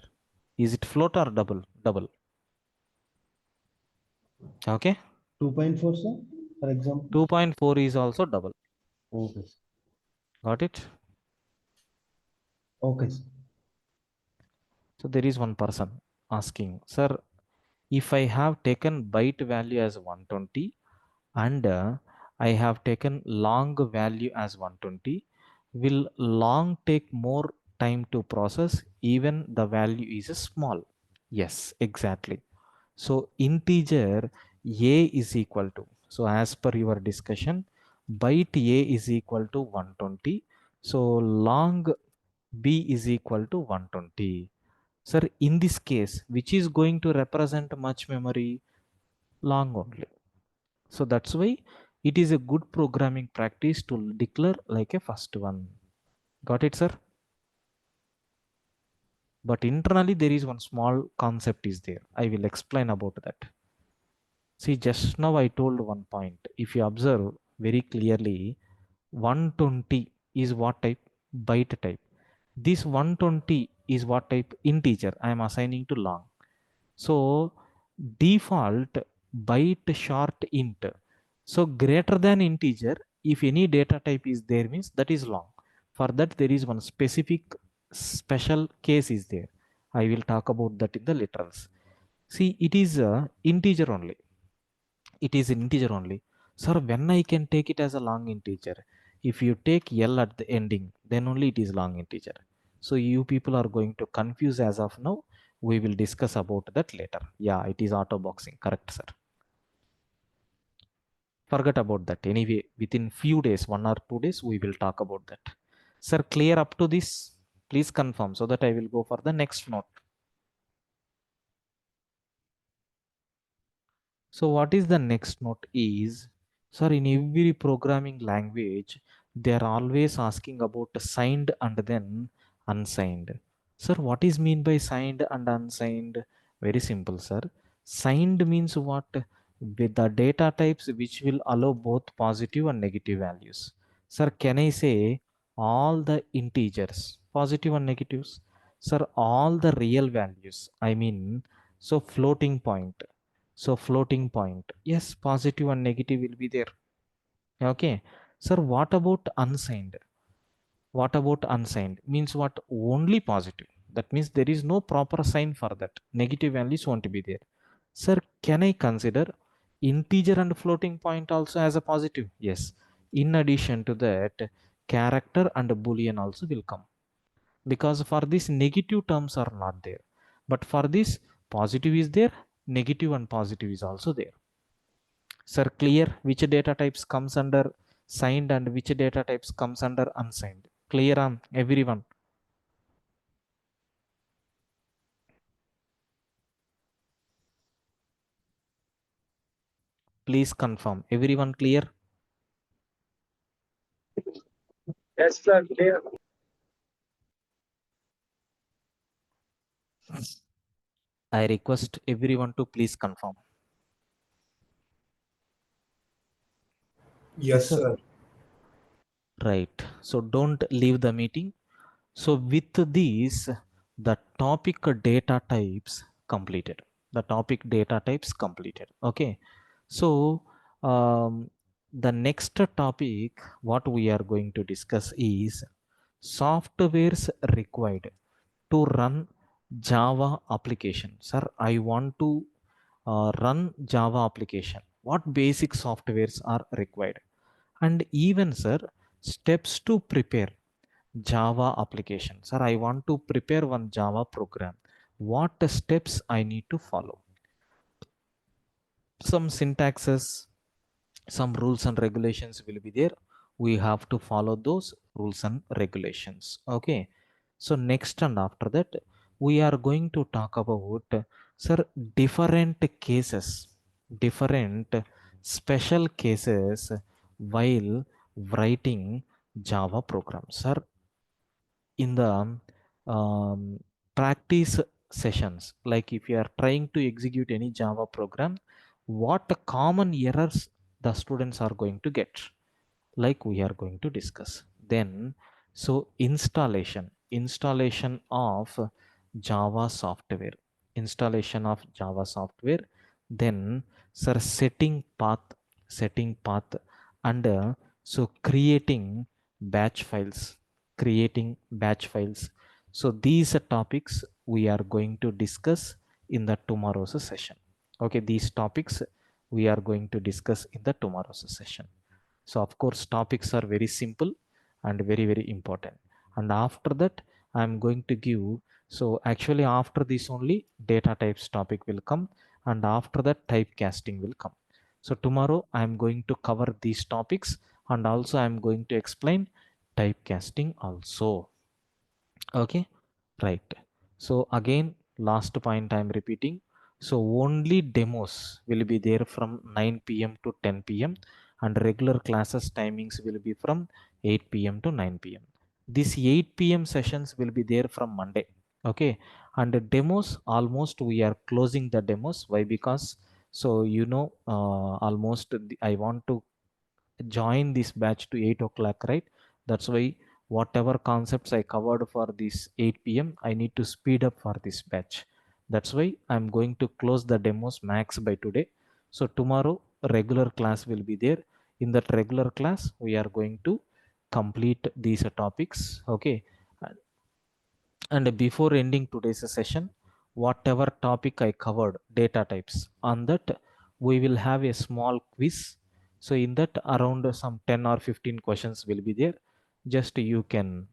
Is it float or double? Double. Okay. 2.4, sir, for example. 2.4 is also double. Okay. Got it? Okay, sir. So there is one person asking, sir, if I have taken byte value as 120 and I have taken long value as 120, will long take more time to process even the value is small? Yes, exactly. So integer a is equal to, so as per your discussion, byte a is equal to 120. So long b is equal to 120. Sir, in this case, which is going to represent much memory? Long only. So that's why it is a good programming practice to declare like a first one. Got it, sir? But internally there is one small concept is there. I will explain about that. See, just now I told one point. If you observe very clearly, 120 is what type? Byte type. This 120 is what type? Integer. I am assigning to long. So default byte short int. So greater than integer, if any data type is there means that is long. For that there is one specific special case is there. I will talk about that in the literals. See, it is a integer only. It is integer only. Sir, when I can take it as a long integer? If you take L at the ending, then only it is long integer. So you people are going to confuse as of now. We will discuss about that later. Yeah, it is auto boxing. Correct, sir. Forget about that. Anyway, within few days, 1 or 2 days, we will talk about that. Sir, clear up to this? Please confirm so that I will go for the next note. So what is the next note is, sir, in every programming language, they are always asking about signed and then unsigned. Sir, what is mean by signed and unsigned? Very simple, sir. Signed means what? With the data types which will allow both positive and negative values. Sir, can I say all the integers, positive and negatives? Sir, all the real values. I mean, so floating point. So floating point, yes, positive and negative will be there. Okay. Sir, what about unsigned? What about unsigned? Means what? Only positive. That means there is no proper sign for that. Negative values won't be there. Sir, can I consider integer and floating point also as a positive? Yes. In addition to that, character and boolean also will come. Because for this negative terms are not there. But for this positive is there, negative and positive is also there. Sir, clear which data types comes under signed and which data types comes under unsigned? Clear on everyone? Please confirm. Everyone clear? Yes, sir. Clear. I request everyone to please confirm. Yes, sir. Right. So don't leave the meeting. So with these, the topic data types completed. The topic data types completed. Okay. So the next topic, what we are going to discuss is softwares required to run Java application. Sir, I want to run Java application. What basic softwares are required? And even, sir, steps to prepare Java application. Sir, I want to prepare one Java program. What steps I need to follow? Some syntaxes, some rules and regulations will be there. We have to follow those rules and regulations. Okay. So next and after that, we are going to talk about, sir, different cases, different special cases while writing Java programs. Sir, in the practice sessions, like if you are trying to execute any Java program, what common errors the students are going to get, like we are going to discuss. Then, so installation of Java software, installation of Java software. Then, sir, setting path, and so creating batch files. So these are topics we are going to discuss in the tomorrow's session. Okay, these topics we are going to discuss in the tomorrow's session. So of course topics are very simple and very very important. And after that I am going to give, so actually after this only data types topic will come, and after that typecasting will come. So tomorrow I am going to cover these topics, and also I am going to explain typecasting also. Okay, right. So again, last point I am repeating. So only demos will be there from 9 p.m. to 10 p.m. and regular classes timings will be from 8 p.m. to 9 p.m. This 8 p.m. sessions will be there from Monday. Okay, and the demos, almost we are closing the demos. Why? Because so almost I want to join this batch to 8 o'clock, right? That's why whatever concepts I covered for this 8 p.m. I need to speed up for this batch. That's why I'm going to close the demos max by today. So tomorrow regular class will be there. In that regular class we are going to complete these topics. Okay. And before ending today's session, whatever topic I covered, data types, on that we will have a small quiz. So in that around some 10 or 15 questions will be there. Just you can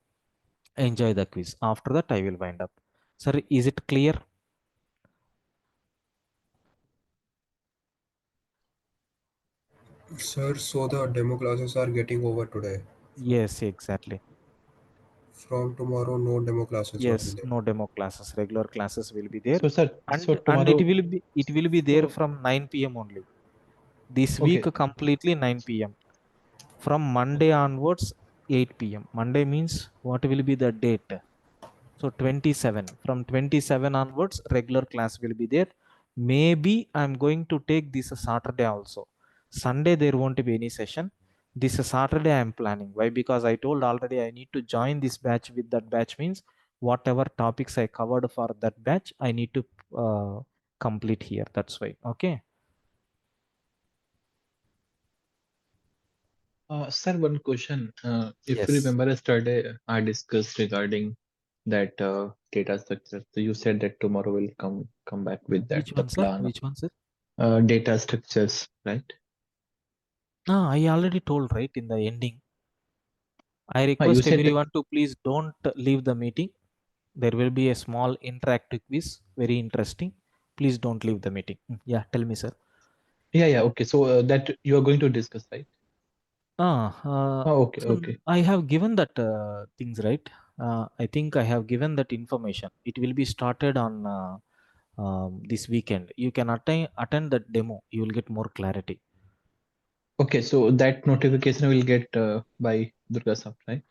enjoy the quiz. After that, I will wind up. Sir, is it clear? Sir, so the demo classes are getting over today. Yes, exactly. From tomorrow, no demo classes will be Yes, there. no demo classes. Regular classes will be there, So sir, so and tomorrow, it will be there so from 9 p.m. only. This week okay, completely 9 p.m. From Monday onwards 8 p.m. Monday means what will be the date? So 27. From 27 onwards, regular class will be there. Maybe I'm going to take this Saturday also. Sunday there won't be any session. This Saturday I'm planning. Why? Because I told already I need to join this batch with that batch means whatever topics I covered for that batch, I need to complete here. That's why. Okay. sir, one question. If you Yes. remember yesterday, I discussed regarding that data structure. So you said that tomorrow will come back with that Which the one, sir? plan, Which one, sir? data structures, right? Ah, I already told right in the ending. I You request said that. everyone to please don't leave the meeting. There will be a small interactive quiz, very interesting. Please don't leave the meeting. Yeah, tell me, sir. Yeah, yeah. Okay. So that you are going to discuss, right? Okay, So okay. I have given that things, right? I think I have given that information. It will be started on this weekend. You can attend that demo. You will get more clarity. Okay, so that notification will get by DurgaSoft, right?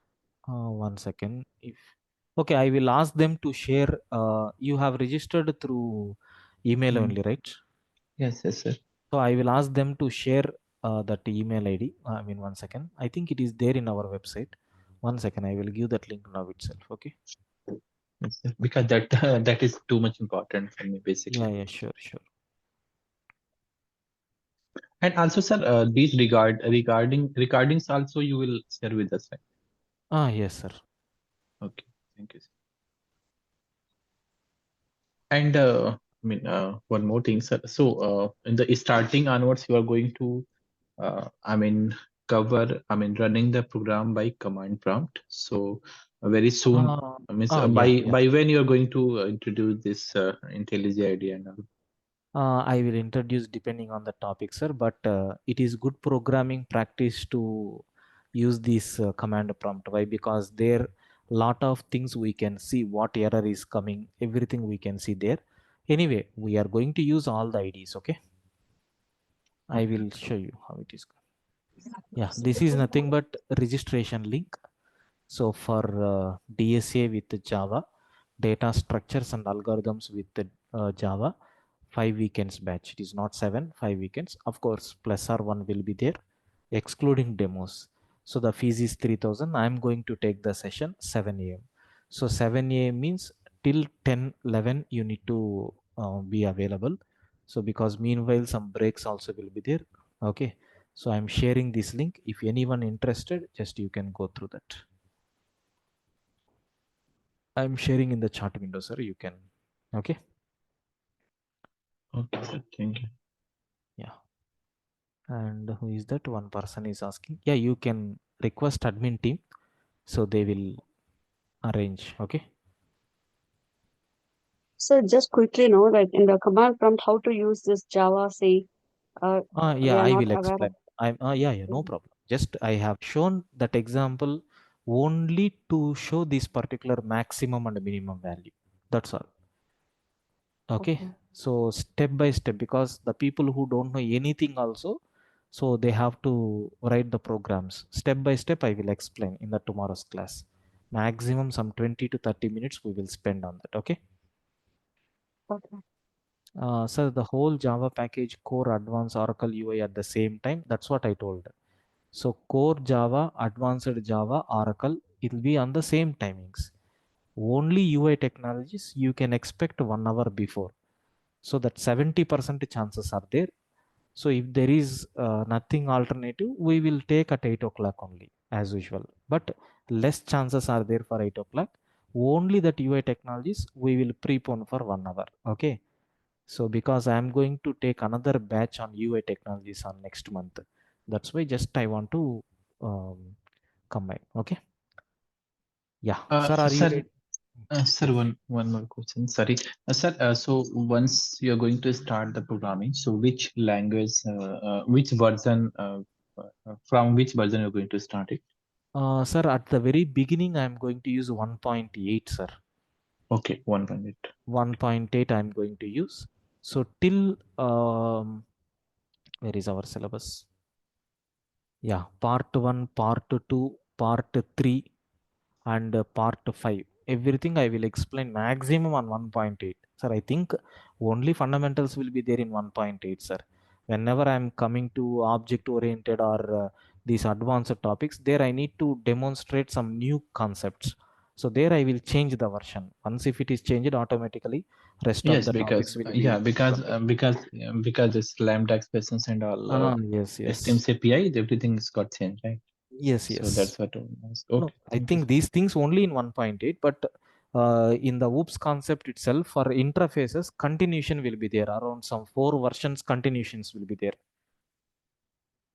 One second. If okay, I will ask them to share. You have registered through email Mm. only, right? Yes, yes, sir. So I will ask them to share that email ID. I mean, one second. I think it is there in our website. One second. I will give that link now itself. Okay. Yes, sir. Because that that is too much important for me, Yeah. basically. Yeah. Sure. Sure. And also, sir, these regarding recordings also you will share with us, right? Yes, sir. Okay, thank you, sir. And I mean, one more thing, sir. So, in the starting onwards, you are going to, I mean, running the program by command prompt. So, very soon, I mean, Yeah. Yeah. by when you are going to introduce this IntelliJ idea and all. I will introduce depending on the topic, sir. But it is good programming practice to use this command prompt. Why? Because there lot of things we can see what error is coming. Everything we can see there. Anyway, we are going to use all the IDs. Okay. I Okay. will show you how it is. Yeah, this is nothing but registration link. So for DSA with Java, data structures and algorithms with Java, 5 weekends batch. It is not 7, 5 weekends. Of course, plus R1 will be there, excluding demos. So the fees is 3000. I'm going to take the session 7 a.m. So 7 a.m. means till 10:11 you need to be available. So because meanwhile some breaks also will be there. Okay. So I'm sharing this link. If anyone interested, just you can go through that. I'm sharing in the chat window, sir. You can. Okay. Okay, sir. Thank you. Yeah. And who is that? One person is asking. Yeah, you can request admin team. So they will arrange. Okay. So just quickly know that in the command prompt how to use this Java, say, we Yeah, are I not will aware of. explain. Yeah, no problem. Just I have shown that example only to show this particular maximum and minimum value. That's all. Okay. Okay. So step by step, because the people who don't know anything also, so they have to write the programs step by step. I will explain in the tomorrow's class. Maximum some 20 to 30 minutes we will spend on that. Okay. Okay. So the whole Java package, core, advanced, Oracle UI at the same time. That's what I told. So core Java, advanced Java, Oracle, it will be on the same timings. Only UI technologies you can expect 1 hour before. So that 70% chances are there. So if there is nothing alternative, we will take at 8 o'clock only as usual. But less chances are there for 8 o'clock. Only that UI technologies we will prepone for 1 hour. Okay. So because I am going to take another batch on UI technologies on next month. That's why just I want to combine. Okay. Yeah, sir, are you Sir, ready? sir, one more question. Sorry, sir. So once you're going to start the programming, so which language, which version, from which version you're going to start it? Sir, at the very beginning, I'm going to use 1.8, sir. Okay, 1.8. 1.8 I'm going to use. So till where is our syllabus? Yeah, part 1, part 2, part 3, and part 5. Everything I will explain maximum on 1.8. Sir, I think only fundamentals will be there in 1.8, sir. Whenever I'm coming to object oriented or these advanced topics, there I need to demonstrate some new concepts. So there I will change the version. Once if it is changed automatically, rest of Yes, the topics because will yeah, be because okay. because this lambda expressions and all Yes, yes. STM's API, everything's got changed, right? Yes, So yes. that's what I was. No, Okay, I thank you, think sir. these things only in 1.8, but in the OOPS concept itself, for interfaces, continuation will be there. Around some 4 versions, continuations will be there.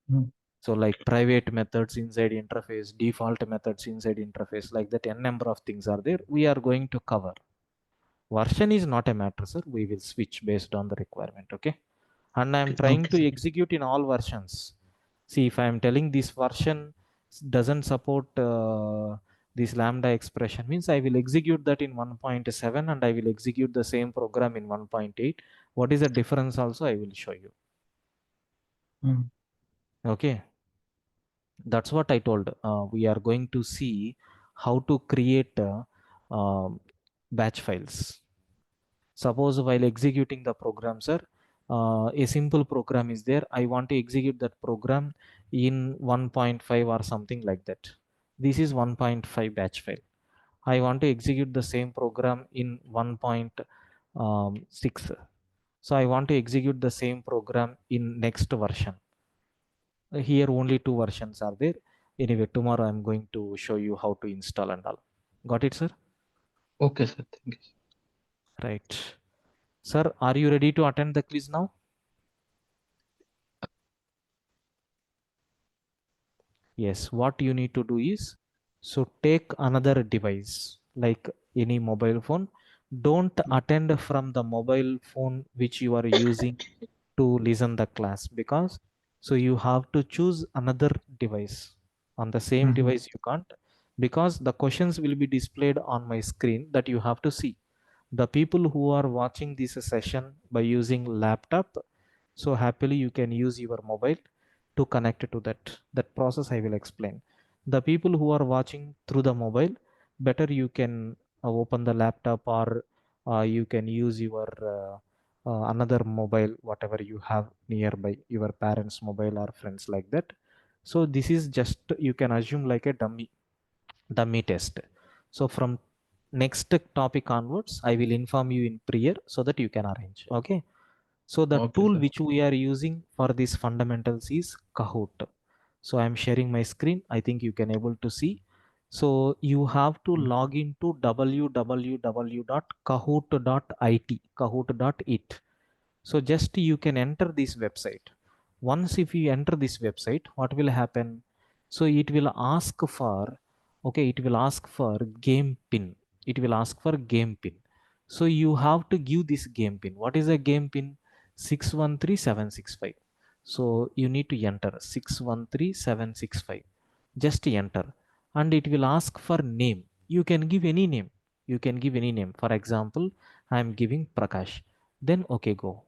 Hmm. So like private methods inside interface, default methods inside interface, like that, n number of things are there. We are going to cover. Version is not a matter, sir. We will switch based on the requirement. Okay. And I'm Okay, trying okay, to sir. execute in all versions. See, if I'm telling this version doesn't support this lambda expression, means I will execute that in 1.7 and I will execute the same program in 1.8. What is the difference also I will show you. Hmm. Okay, that's what I told. We are going to see how to create batch files. Suppose while executing the program, sir, a simple program is there. I want to execute that program in 1.5 or something like that. This is 1.5 batch file. I want to execute the same program in 1.6. So I want to execute the same program in next version. Here only 2 versions are there. Anyway, tomorrow I'm going to show you how to install and all. Got it, sir? Okay, sir. Thank you. Right. Sir, are you ready to attend the quiz now? Yes, what you need to do is, so take another device like any mobile phone. Don't attend from the mobile phone which you are using to listen the class, because so you have to choose another device. On the same Mhm. device you can't, because the questions will be displayed on my screen that you have to see. The people who are watching this session by using laptop, so happily you can use your mobile to connect to that process I will explain. The people who are watching through the mobile, better you can open the laptop, or you can use your another mobile whatever you have nearby, your parents mobile or friends like that. So this is just, you can assume like a dummy test. So from next topic onwards I will inform you in prayer so that you can arrange. Okay, so the Okay, tool sir. which we are using for these fundamentals is Kahoot. So I'm sharing my screen. I think you can able to see. So you have to Mm. log into www.kahoot.it, kahoot.it. So just you can enter this website. Once if you enter this website, what will happen? So it will ask for, okay, it will ask for game pin. It will ask for game pin. So you have to give this game pin. What is a game pin? 613765. So you need to enter 613765. Just enter. And it will ask for name. You can give any name. You can give any name. For example, I am giving Prakash. Then okay, go.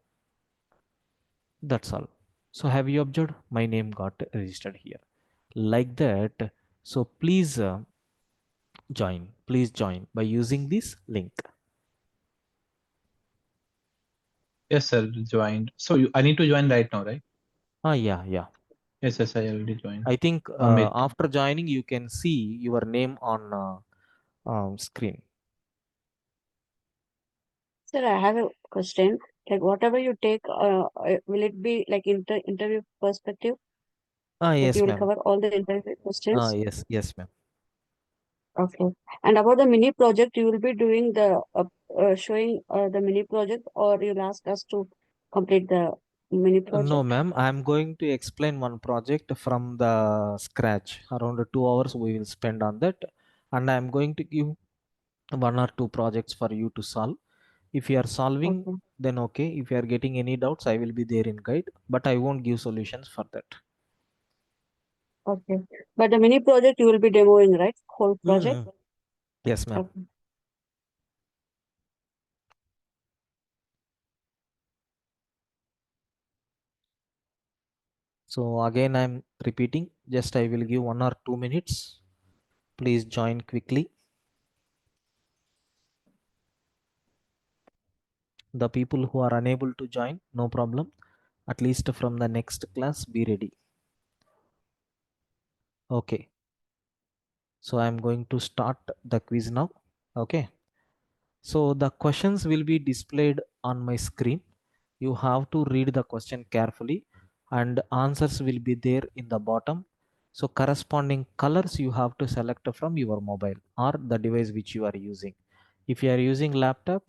That's all. So have you observed my name got registered here like that? So please join by using this link. Yes, sir. Joined. So I need to join right now, right? Yeah, yeah. Yes, yes. I already joined. I think Amit. after joining you can see your name on screen. Sir, I have a question. Like whatever you take, will it be like interview perspective? Like Yes you will ma'am. cover all the interview questions? Yes ma'am. Okay. And about the mini project, you will be doing the showing the mini project, or you'll ask us to complete the mini No, project? ma'am. I'm going to explain one project from the scratch. Around 2 hours we will spend on that. and I am going to give 1 or 2 projects for you to solve. If you are solving, Okay. then okay. If you are getting any doubts, I will be there in guide, but I won't give solutions for that. Okay. But the mini project you will be demoing, right? Whole project? Yes, ma'am. Okay. So again, I'm repeating, just I will give 1 or 2 minutes. Please join quickly. The people who are unable to join, no problem. At least from the next class, be ready. Okay. So I'm going to start the quiz now. Okay. So the questions will be displayed on my screen. You have to read the question carefully and answers will be there in the bottom. So corresponding colors you have to select from your mobile or the device which you are using. If you are using laptop,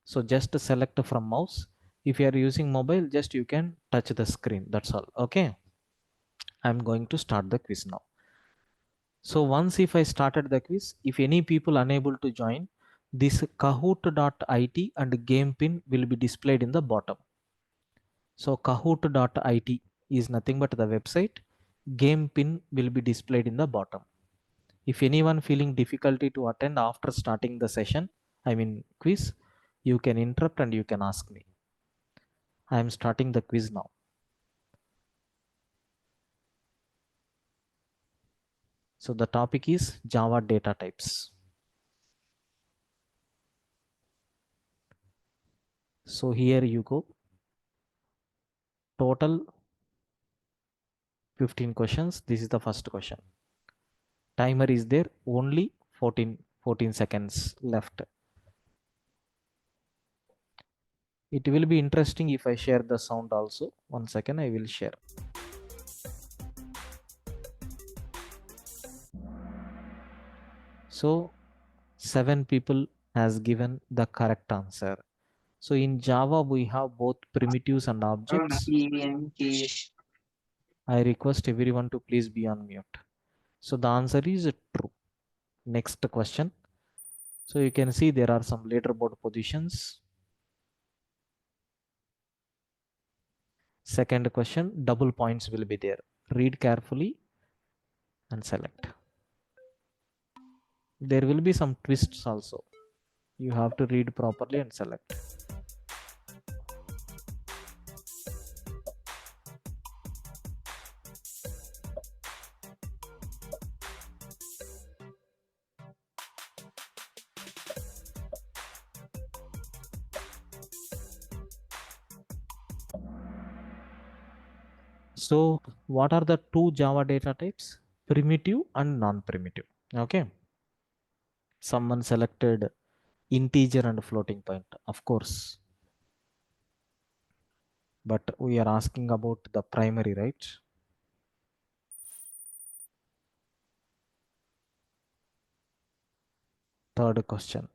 so just select from mouse. If you are using mobile, just you can touch the screen. That's all. Okay. I'm going to start the quiz now. So once if I started the quiz, if any people unable to join, this kahoot.it and game pin will be displayed in the bottom. So kahoot.it is nothing but the website. Game pin will be displayed in the bottom. If anyone feeling difficulty to attend after starting the session, I mean quiz, you can interrupt and you can ask me. I am starting the quiz now. So the topic is Java data types. So here you go. Total 15 questions. This is the first question. Timer is there, only 14 seconds left. It will be interesting if I share the sound also. 1 second, I will share. So 7 people has given the correct answer. So in Java, we have both primitives and objects. I request everyone to please be on mute. So the answer is true. Next question. So you can see there are some leaderboard positions. Second question, double points will be there. Read carefully and select. There will be some twists also. You have to read properly and select. So what are the two Java data types? Primitive and non-primitive. Okay. Someone selected integer and floating point, of course. But we are asking about the primary, right? Third question.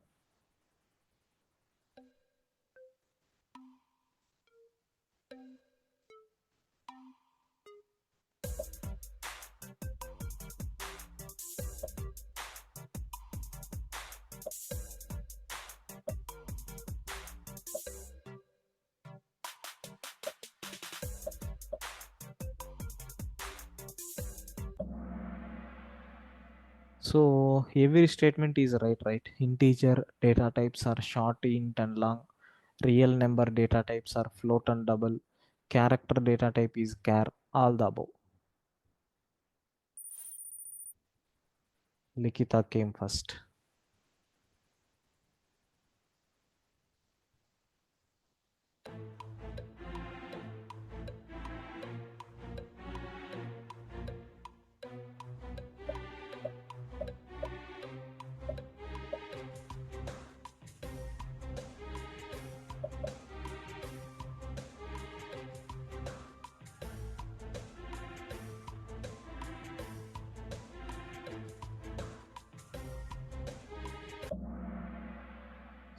So every statement is right? Integer data types are short, int and long. Real number data types are float and double. Character data type is char, all the above. Likita came first.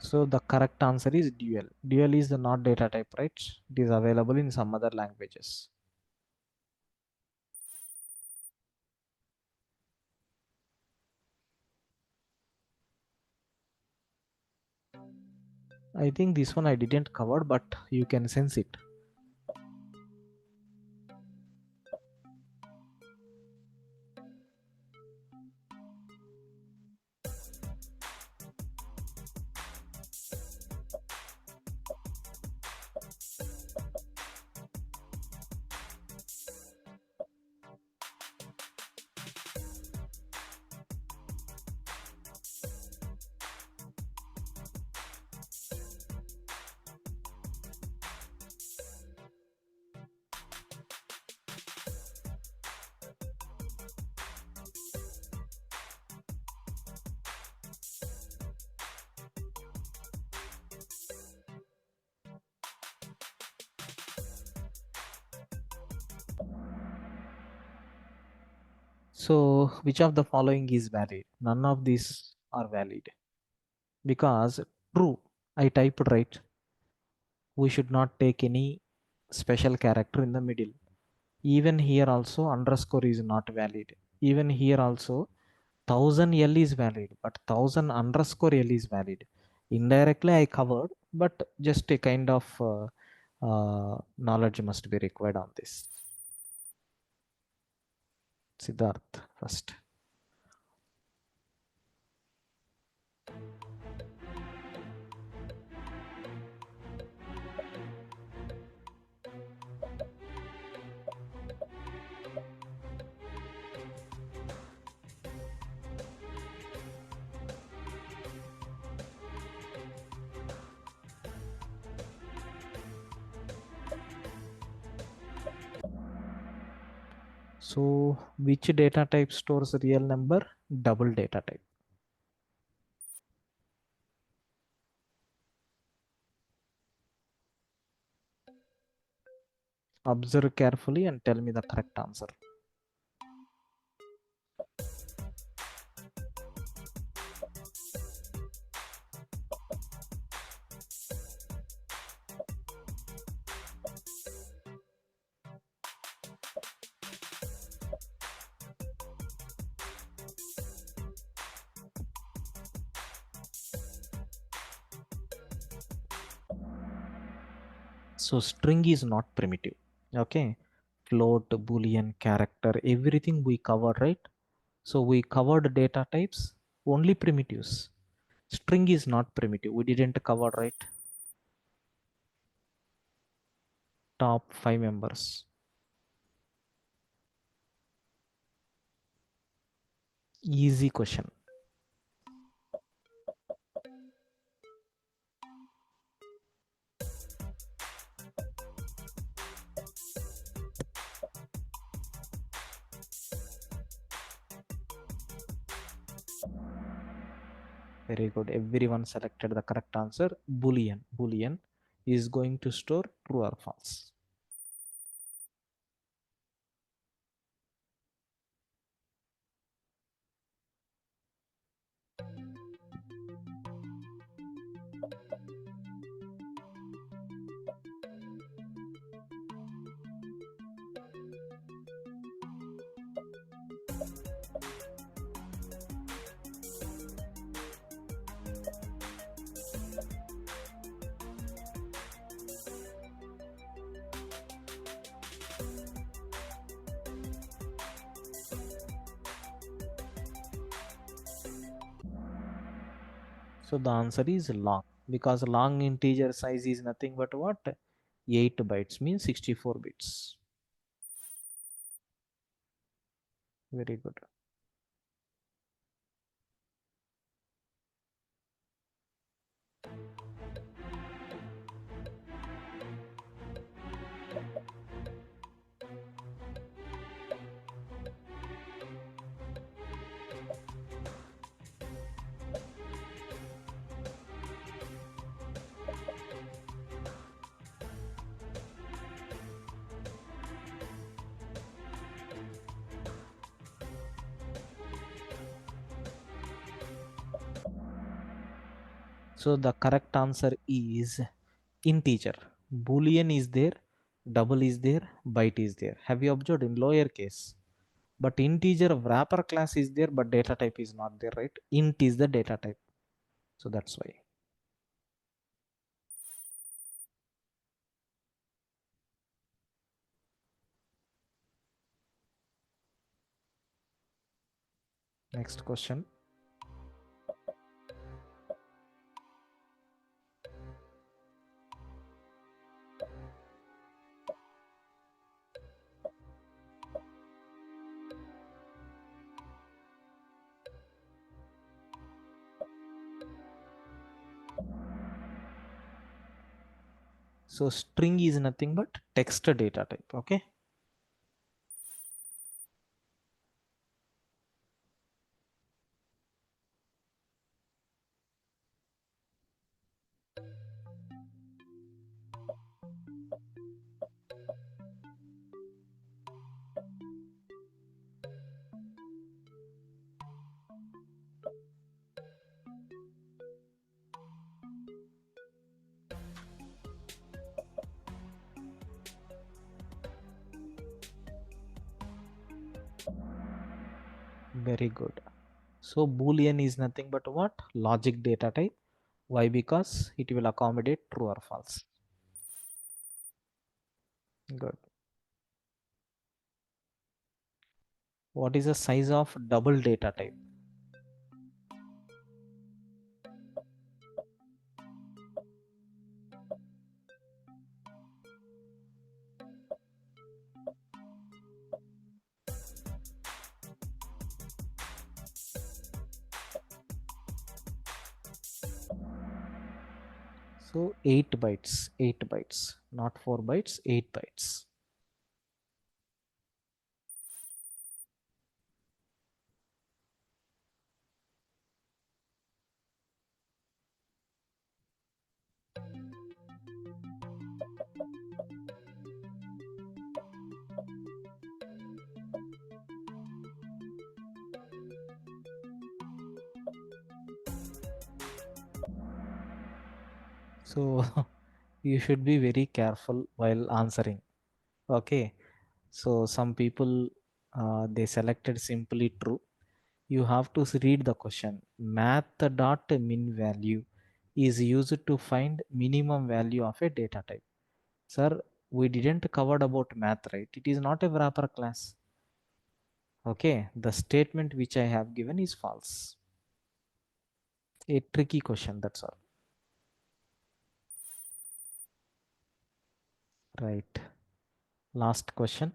So the correct answer is dual. Dual is the not data type, right? It is available in some other languages. I think this one I didn't cover, but you can sense it. So which of the following is valid? None of these are valid, because true, I typed right. We should not take any special character in the middle. Even here also underscore is not valid. Even here also 1000 L is valid, but 1000 underscore L is valid. Indirectly I covered, but just a kind of knowledge must be required on this. Siddharth first. So which data type stores real number? Double data type. Observe carefully and tell me the correct answer. So string is not primitive. Okay. Float, boolean, character, everything we covered, right? So we covered data types, only primitives. String is not primitive. We didn't cover, right? Top 5 members. Easy question. Very good. Everyone selected the correct answer. Boolean. Boolean is going to store true or false. So the answer is long, because long integer size is nothing but what? 8 bytes means 64 bits. Very good. So the correct answer is integer. Boolean is there, double is there, byte is there. Have you observed in lower case? But integer wrapper class is there, but data type is not there, right? Int is the data type. So that's why. Next question. So string is nothing but text data type. Okay. Very good. So Boolean is nothing but what? Logic data type. Why? Because it will accommodate true or false. Good. What is the size of double data type? So 8 bytes, not 4 bytes, 8 bytes. So you should be very careful while answering. Okay. So some people they selected simply true. You have to read the question. Math dot min value is used to find minimum value of a data type. Sir, we didn't cover about math, right? It is not a wrapper class. Okay, the statement which I have given is false. A tricky question, that's all. Right. Last question.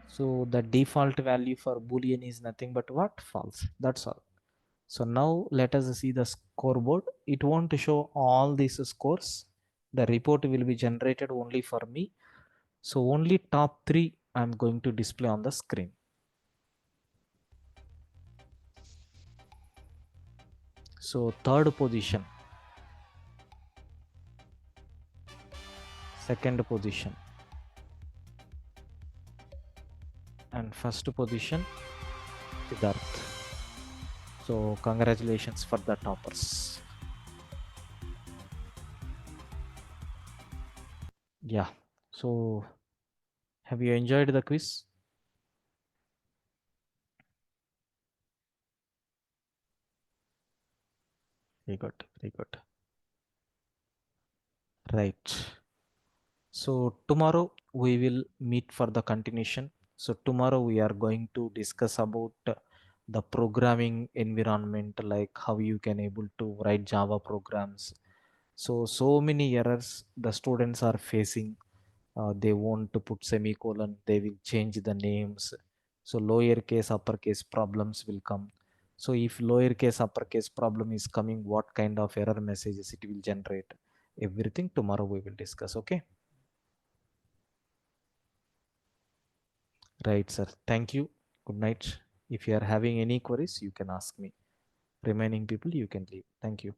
So the default value for Boolean is nothing but what? False. That's all. So now let us see the scoreboard. It won't show all these scores. The report will be generated only for me. So only top 3 I'm going to display on the screen. So third position, second position, and first position, Siddharth. So congratulations for the toppers. Yeah. So have you enjoyed the quiz? Very good. Very good. Right. So tomorrow we will meet for the continuation. So tomorrow we are going to discuss about the programming environment, like how you can able to write Java programs. So many errors the students are facing. They want to put semicolon, they will change the names. So lowercase, uppercase problems will come. So if lowercase, uppercase problem is coming, what kind of error messages it will generate? Everything tomorrow we will discuss. Okay. Right, sir. Thank you. Good night. If you are having any queries, you can ask me. Remaining people, you can leave. Thank you.